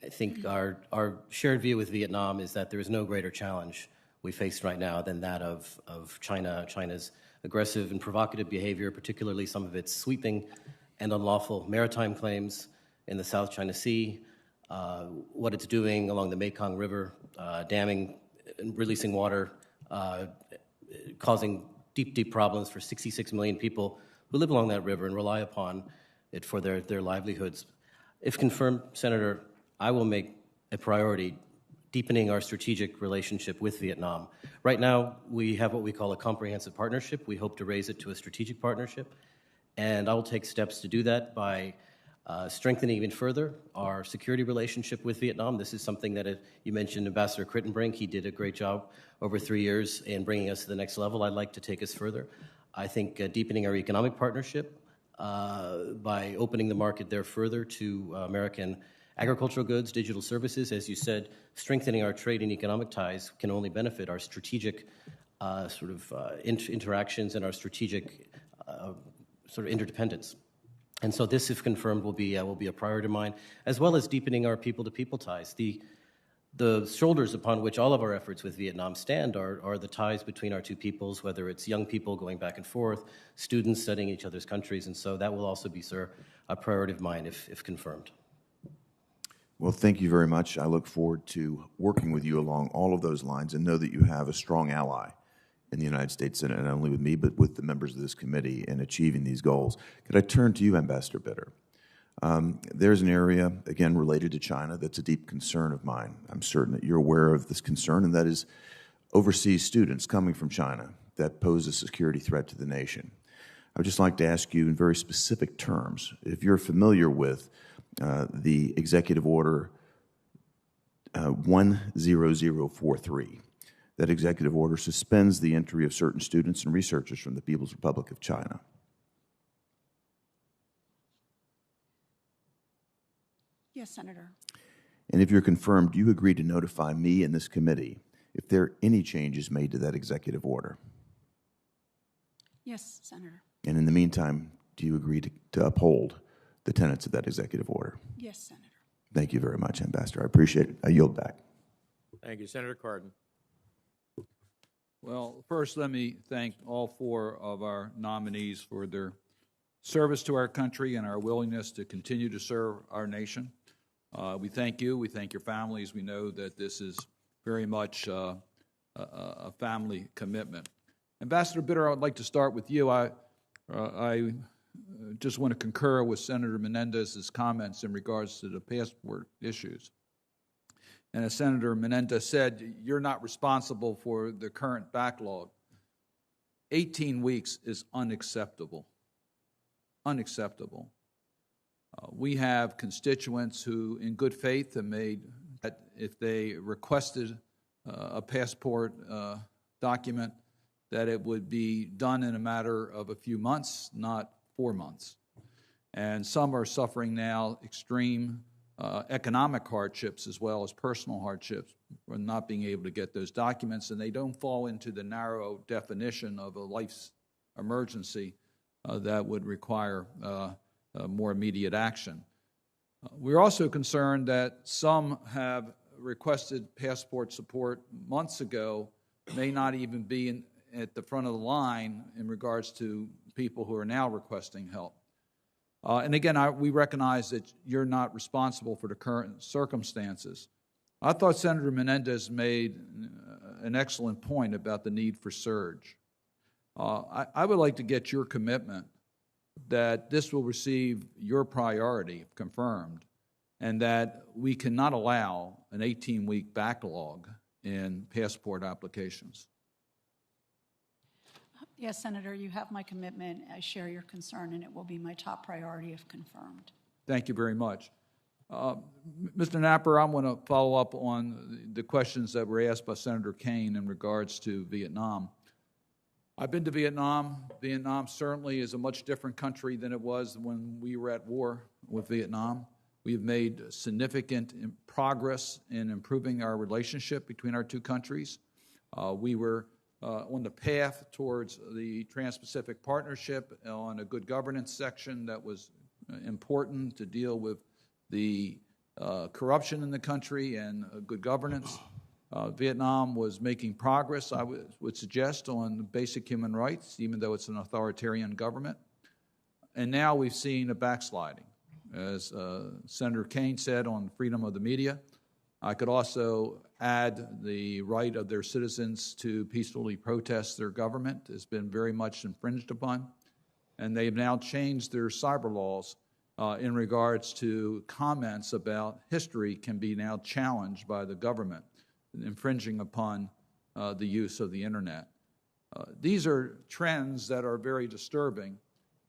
I think our shared view with Vietnam is that there is no greater challenge we face right now than that of China's aggressive and provocative behavior, particularly some of its sweeping and unlawful maritime claims in the South China Sea, what it's doing along the Mekong River, damming and releasing water, causing deep problems for 66 million people who live along that river and rely upon it for their livelihoods. If confirmed, Senator, I will make a priority deepening our strategic relationship with Vietnam. Right now, we have what we call a comprehensive partnership. We hope to raise it to a strategic partnership. And I will take steps to do that by strengthening even further our security relationship with Vietnam. This is something that you mentioned Ambassador Crittenbrink. He did a great job over 3 years in bringing us to the next level. I'd like to take us further. I think deepening our economic partnership by opening the market there further to American agricultural goods, digital services, as you said, strengthening our trade and economic ties can only benefit our strategic interactions and our strategic sort of interdependence. And so this, if confirmed, will be a priority of mine, as well as deepening our people-to-people ties. The shoulders upon which all of our efforts with Vietnam stand are the ties between our two peoples, whether it's young people going back and forth, students studying each other's countries, and so that will also be, sir, a priority of mine if confirmed. Well, thank you very much. I look forward to working with you along all of those lines and know that you have a strong ally in the United States Senate, not only with me, but with the members of this committee in achieving these goals. Could I turn to you, Ambassador Bitter? There's an area, again, related to China that's a deep concern of mine. I'm certain that you're aware of this concern, and that is overseas students coming from China that pose a security threat to the nation. I would just like to ask you in very specific terms, if you're familiar with the Executive Order 10043. That executive order suspends the entry of certain students and researchers from the People's Republic of China. Yes, Senator. And if you're confirmed, do you agree to notify me and this committee if there are any changes made to that executive order? Yes, Senator. And in the meantime, do you agree to uphold the tenets of that executive order? Yes, Senator. Thank you very much, Ambassador. I appreciate it. I yield back. Thank you. Senator Cardin. Well, first, let me thank all 4 of our nominees for their service to our country and our willingness to continue to serve our nation. We thank you. We thank your families. We know that this is very much a family commitment. Ambassador Bitter, I would like to start with you. I just want to concur with Senator Menendez's comments in regards to the passport issues. And as Senator Menendez said, you're not responsible for the current backlog. 18 weeks is unacceptable. Unacceptable. We have constituents who, in good faith, have made that if they requested a passport document, that it would be done in a matter of a few months, not 4 months. And some are suffering now extreme economic hardships as well as personal hardships for not being able to get those documents, and they don't fall into the narrow definition of a life's emergency that would require more immediate action. We're also concerned that some have requested passport support months ago, may not even be at the front of the line in regards to people who are now requesting help. And again, we recognize that you're not responsible for the current circumstances. I thought Senator Menendez made an excellent point about the need for surge. I would like to get your commitment that this will receive your priority, if confirmed, and that we cannot allow an 18-week backlog in passport applications. Yes, Senator, you have my commitment. I share your concern, and it will be my top priority if confirmed. Thank you very much. Mr. Knapper, I want to follow up on the questions that were asked by Senator Kane in regards to Vietnam. I've been to Vietnam. Vietnam certainly is a much different country than it was when we were at war with Vietnam. We've made significant progress in improving our relationship between our two countries. We were on the path towards the Trans-Pacific Partnership on a good governance section that was important to deal with the corruption in the country and good governance. Vietnam was making progress, I would suggest, on basic human rights, even though it's an authoritarian government. And now we've seen a backsliding. As Senator Kane said on freedom of the media, I could also add the right of their citizens to peacefully protest their government has been very much infringed upon. And they've now changed their cyber laws in regards to comments about history can be now challenged by the government, infringing upon the use of the internet. These are trends that are very disturbing,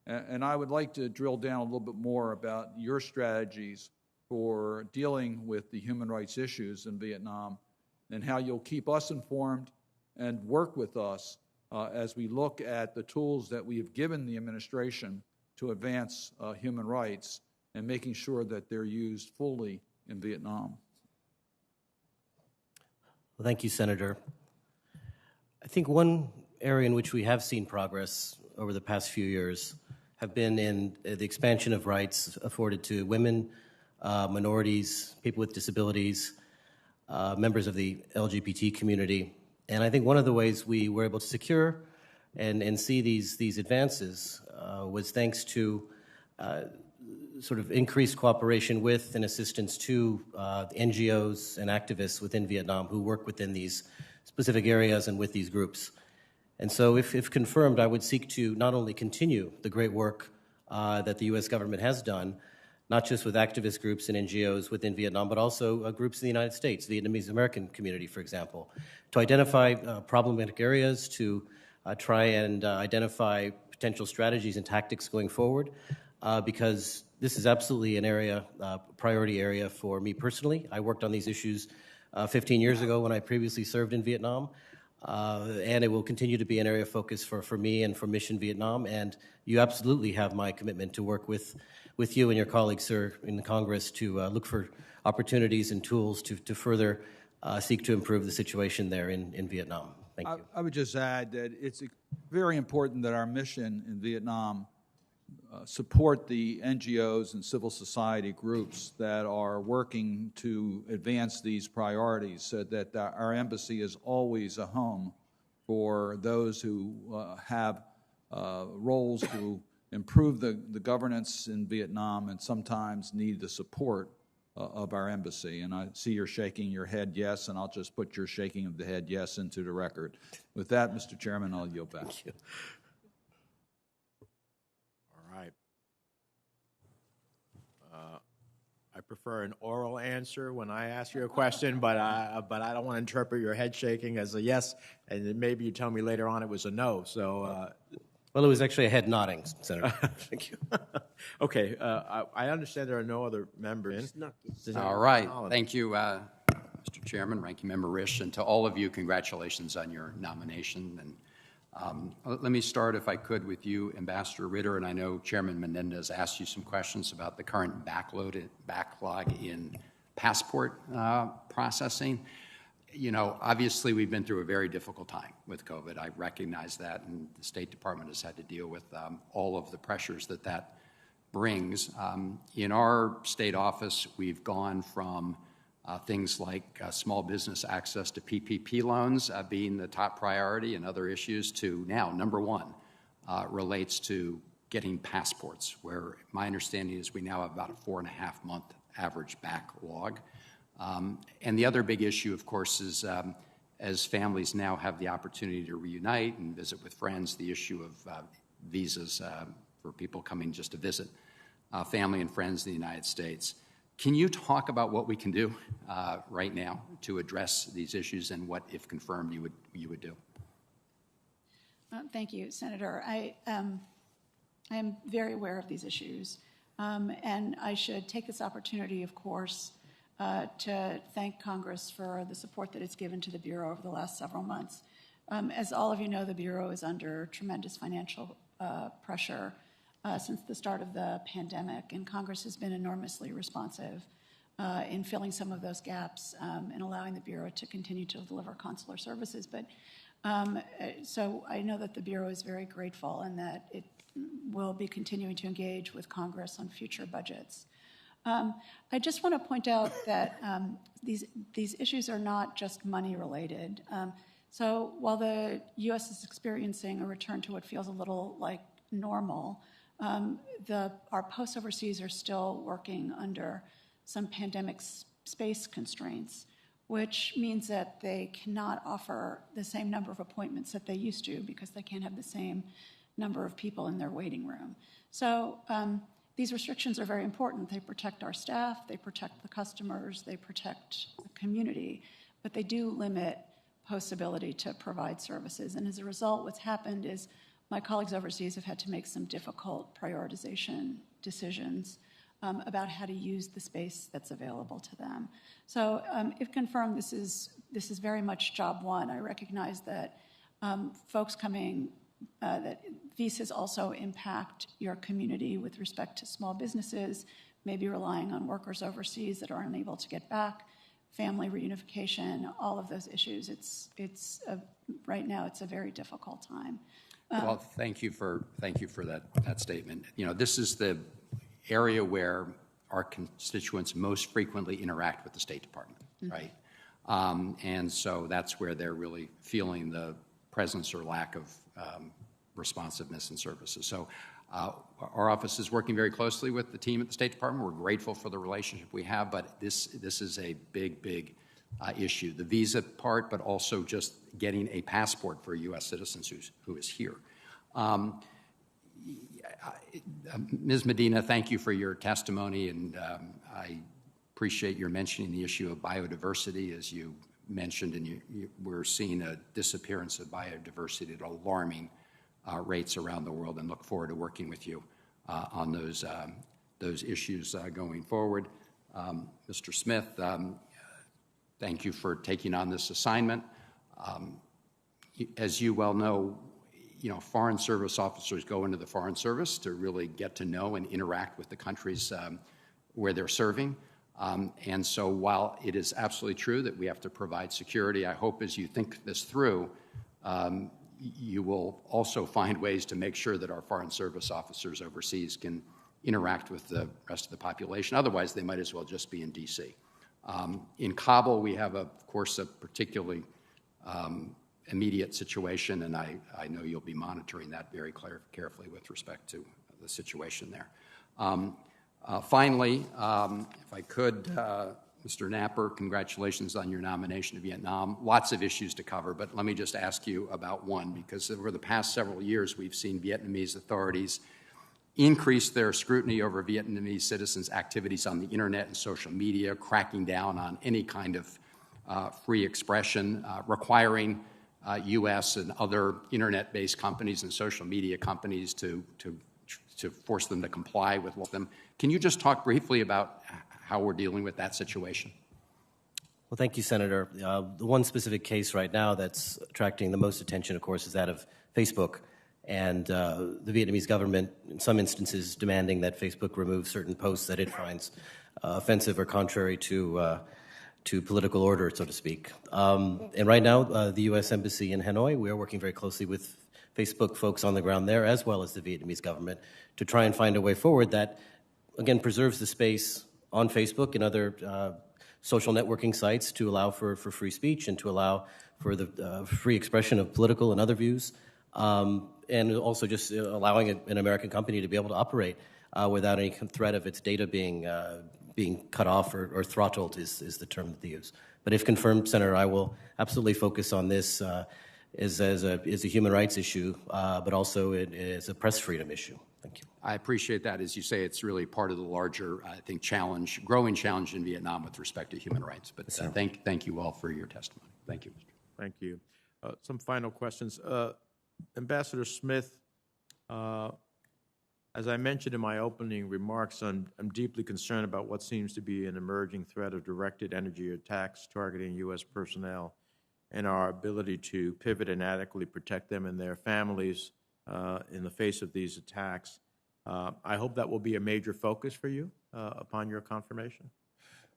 And I would like to drill down a little bit more about your strategies for dealing with the human rights issues in Vietnam and how you'll keep us informed and work with us as we look at the tools that we have given the administration to advance human rights and making sure that they're used fully in Vietnam. Well, thank you, Senator. I think one area in which we have seen progress over the past few years have been in the expansion of rights afforded to women, minorities, people with disabilities, members of the LGBT community. And I think one of the ways we were able to secure and see these advances was thanks to sort of increased cooperation with and assistance to the NGOs and activists within Vietnam who work within these specific areas and with these groups. And so if confirmed, I would seek to not only continue the great work that the U.S. government has done, not just with activist groups and NGOs within Vietnam, but also groups in the United States, the Vietnamese American community, for example, to identify problematic areas, to try and identify potential strategies and tactics going forward, because this is absolutely an area, priority area for me personally. I worked on these issues 15 years ago when I previously served in Vietnam, and it will continue to be an area of focus for me and for Mission Vietnam, and you absolutely have my commitment to work with you and your colleagues, sir, in the Congress to look for opportunities and tools to further seek to improve the situation there in Vietnam. Thank you. I would just add that it's very important that our mission in Vietnam support the NGOs and civil society groups that are working to advance these priorities so that our embassy is always a home for those who have roles to improve the governance in Vietnam and sometimes need the support of our embassy. And I see you're shaking your head yes, and I'll just put your shaking of the head yes into the record. With that, Mr. Chairman, I'll yield back. Thank you. All right. I prefer an oral answer when I ask you a question, but I don't want to interpret your head shaking as a yes, and then maybe you tell me later on it was a no. So. Well, it was actually a head nodding, Senator. Thank you. Okay, I understand there are no other members. All right. Thank you, Mr. Chairman, Ranking Member Risch, and to all of you, congratulations on your nomination. And let me start, if I could, with you, Ambassador Ritter, and I know Chairman Menendez asked you some questions about the current backlog in passport processing. You know, obviously we've been through a very difficult time with COVID. I recognize that, and the State Department has had to deal with all of the pressures that brings. In our state office, we've gone from things like small business access to PPP loans being the top priority and other issues to now, number one, relates to getting passports, where my understanding is we now have about a 4.5-month average backlog. And the other big issue, of course, is as families now have the opportunity to reunite and visit with friends, the issue of visas for people coming just to visit family and friends in the United States. Can you talk about what we can do right now to address these issues and what, if confirmed, you would do? Thank you, Senator. I am very aware of these issues, and I should take this opportunity, of course, to thank Congress for the support that it's given to the Bureau over the last several months. As all of you know, the Bureau is under tremendous financial pressure since the start of the pandemic, and Congress has been enormously responsive in filling some of those gaps and allowing the Bureau to continue to deliver consular services. But so I know that the Bureau is very grateful and that it will be continuing to engage with Congress on future budgets. I just want to point out that these issues are not just money related. So while the U.S. is experiencing a return to what feels a little like normal, our posts overseas are still working under some pandemic space constraints, which means that they cannot offer the same number of appointments that they used to because they can't have the same number of people in their waiting room. So these restrictions are very important. They protect our staff, they protect the customers, they protect the community, but they do limit Post's ability to provide services. And as a result, what's happened is my colleagues overseas have had to make some difficult prioritization decisions about how to use the space that's available to them. So if confirmed, this is very much job one. I recognize that folks coming, that visas also impact your community with respect to small businesses, maybe relying on workers overseas that are unable to get back, family reunification, all of those issues. Right now, it's a very difficult time. Well, thank you for that statement. You know, this is the area where our constituents most frequently interact with the State Department, right? And so that's where they're really feeling the presence or lack of responsiveness and services. So our office is working very closely with the team at the State Department. We're grateful for the relationship we have, but this is a big issue. The visa part, but also just getting a passport for a U.S. citizen who is here. Ms. Medina, thank you for your testimony, and I appreciate your mentioning the issue of biodiversity. As you mentioned, and we're seeing a disappearance of biodiversity at alarming rates around the world, and look forward to working with you on those issues going forward. Mr. Smith, thank you for taking on this assignment. As you well know, Foreign Service officers go into the Foreign Service to really get to know and interact with the countries where they're serving. And so while it is absolutely true that we have to provide security, I hope as you think this through, you will also find ways to make sure that our Foreign Service officers overseas can interact with the rest of the population. Otherwise, they might as well just be in D.C. In Kabul, we have, of course, a particularly immediate situation, and I know you'll be monitoring that very carefully with respect to the situation there. Finally, if I could, Mr. Knapper, congratulations on your nomination to Vietnam. Lots of issues to cover, but let me just ask you about one, because over the past several years, we've seen Vietnamese authorities increase their scrutiny over Vietnamese citizens' activities on the internet and social media, cracking down on any kind of free expression, requiring U.S. and other internet-based companies and social media companies to force them to comply with them. Can you just talk briefly about how we're dealing with that situation? Well, thank you, Senator. The one specific case right now that's attracting the most attention, of course, is that of Facebook, and the Vietnamese government, in some instances, demanding that Facebook remove certain posts that it finds offensive or contrary to political order, so to speak. And right now, the U.S. Embassy in Hanoi, we are working very closely with Facebook folks on the ground there, as well as the Vietnamese government, to try and find a way forward that, again, preserves the space on Facebook and other social networking sites to allow for free speech and to allow for the free expression of political and other views, and also just allowing an American company to be able to operate without any threat of its data being cut off or throttled is the term that they use. But if confirmed, Senator, I will absolutely focus on this as a human rights issue, but also as a press freedom issue. Thank you. I appreciate that. As you say, it's really part of the larger, I think, growing challenge in Vietnam with respect to human rights. But thank you all for your testimony. Thank you, Mr. Thank you. Some final questions. Ambassador Smith, as I mentioned in my opening remarks, I'm deeply concerned about what seems to be an emerging threat of directed energy attacks targeting U.S. personnel and our ability to pivot and adequately protect them and their families in the face of these attacks. I hope that will be a major focus for you upon your confirmation.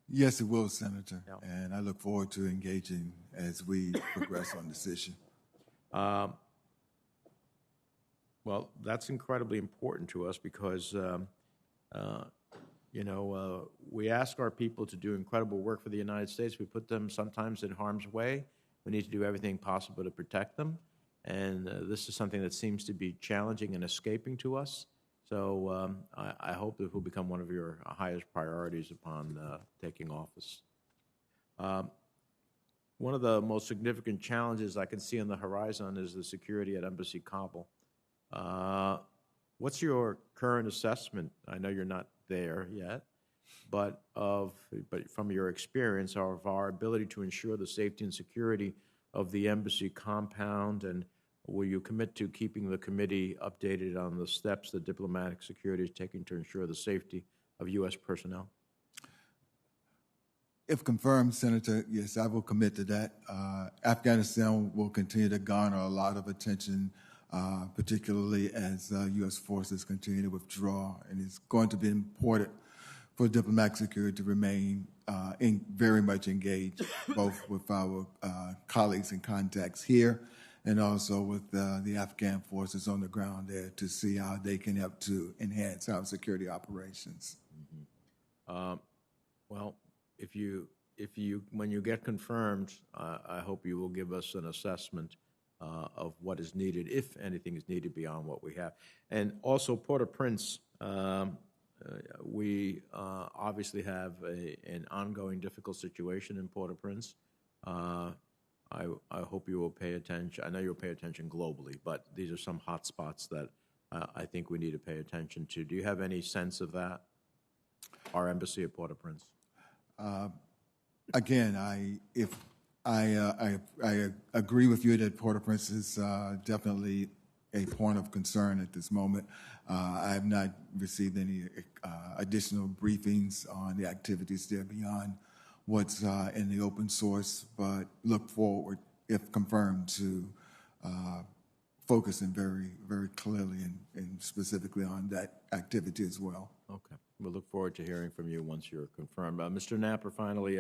Yes, it will, Senator, and I look forward to engaging as we progress on this issue. Well, that's incredibly important to us because, we ask our people to do incredible work for the United States. We put them sometimes in harm's way. We need to do everything possible to protect them. And this is something that seems to be challenging and escaping to us. So I hope it will become one of your highest priorities upon taking office. One of the most significant challenges I can see on the horizon is the security at Embassy Kabul. What's your current assessment? I know you're not there yet, but from your experience of our ability to ensure the safety and security of the embassy compound, and will you commit to keeping the committee updated on the steps that diplomatic security is taking to ensure the safety of U.S. personnel? If confirmed, Senator, yes, I will commit to that. Afghanistan will continue to garner a lot of attention, particularly as U.S. forces continue to withdraw, and it's going to be important for diplomatic security to remain very much engaged, both with our colleagues and contacts here and also with the Afghan forces on the ground there to see how they can help to enhance our security operations. Well, if you when you get confirmed, I hope you will give us an assessment of what is needed, if anything is needed beyond what we have. And also, Port-au-Prince, we obviously have an ongoing difficult situation in Port-au-Prince. I hope you will pay attention. I know you'll pay attention globally, but these are some hot spots that I think we need to pay attention to. Do you have any sense of that? Our embassy at Port-au-Prince. Again, I agree with you that Port-au-Prince is definitely a point of concern at this moment. I have not received any additional briefings on the activities there beyond what's in the open source, but look forward, if confirmed, to focusing very, very clearly and specifically on that activity as well. Okay. We'll look forward to hearing from you once you're confirmed. Mr. Knapper, finally,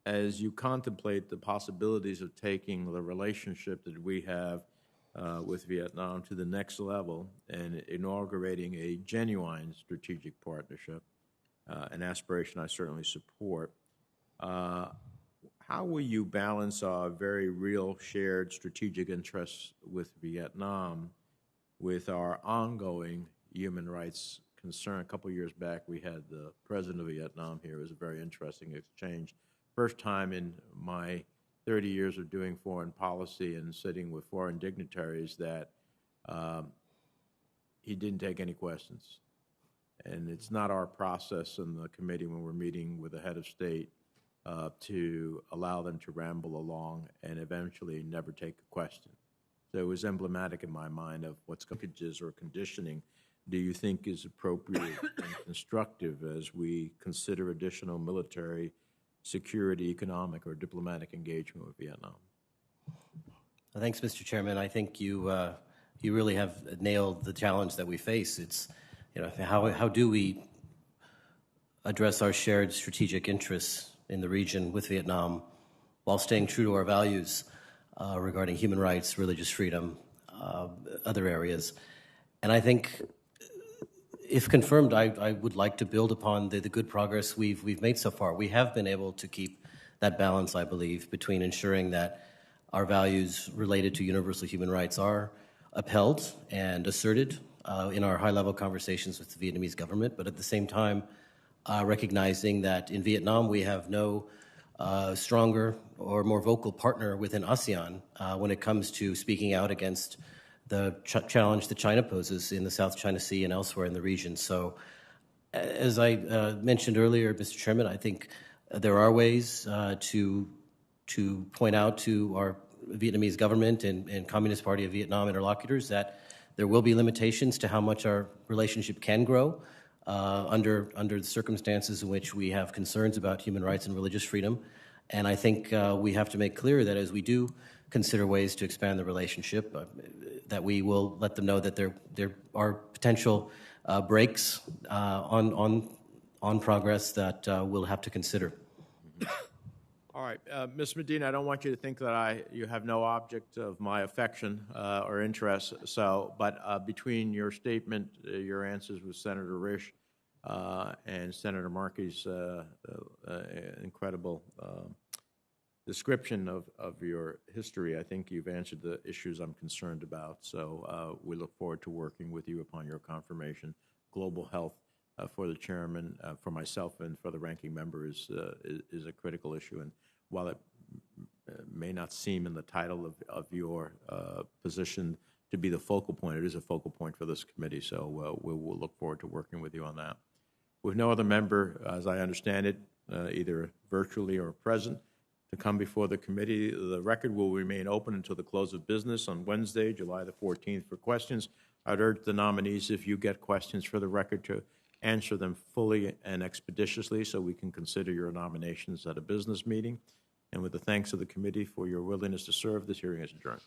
as you contemplate the possibilities of taking the relationship that we have with Vietnam to the next level and inaugurating a genuine strategic partnership, an aspiration I certainly support, how will you balance our very real shared strategic interests with Vietnam with our ongoing human rights concern? A couple of years back, we had the president of Vietnam here. It was a very interesting exchange. First time in my 30 years of doing foreign policy and sitting with foreign dignitaries that he didn't take any questions. And it's not our process in the committee when we're meeting with the head of state to allow them to ramble along and eventually never take a question. So it was emblematic in my mind of what's packages or conditioning do you think is appropriate and constructive as we consider additional military, security, economic, or diplomatic engagement with Vietnam? Thanks, Mr. Chairman. I think you really have nailed the challenge that we face. It's, how do we address our shared strategic interests in the region with Vietnam while staying true to our values regarding human rights, religious freedom, other areas. And I think, if confirmed, I would like to build upon the good progress we've made so far. We have been able to keep that balance, I believe, between ensuring that our values related to universal human rights are upheld and asserted in our high-level conversations with the Vietnamese government, but at the same time, recognizing that in Vietnam we have no stronger or more vocal partner within ASEAN when it comes to speaking out against the challenge that China poses in the South China Sea and elsewhere in the region. So, as I mentioned earlier, Mr. Chairman, I think there are ways to point out to our Vietnamese government and Communist Party of Vietnam interlocutors that there will be limitations to how much our relationship can grow under the circumstances in which we have concerns about human rights and religious freedom. And I think we have to make clear that as we do consider ways to expand the relationship, that we will let them know that there are potential breaks on progress that we'll have to consider. All right, Ms. Medina, I don't want you to think that you have no object of my affection or interest. So, but between your statement, your answers with Senator Risch and Senator Markey's incredible description of your history, I think you've answered the issues I'm concerned about. So we look forward to working with you upon your confirmation. Global health for the chairman, for myself, and for the ranking member is a critical issue. And while it may not seem in the title of your position to be the focal point, it is a focal point for this committee. So we will look forward to working with you on that. With no other member, as I understand it, either virtually or present, to come before the committee. The record will remain open until the close of business on Wednesday, July the 14th, for questions. I'd urge the nominees, if you get questions for the record, to answer them fully and expeditiously so we can consider your nominations at a business meeting. And with the thanks of the committee for your willingness to serve, this hearing is adjourned.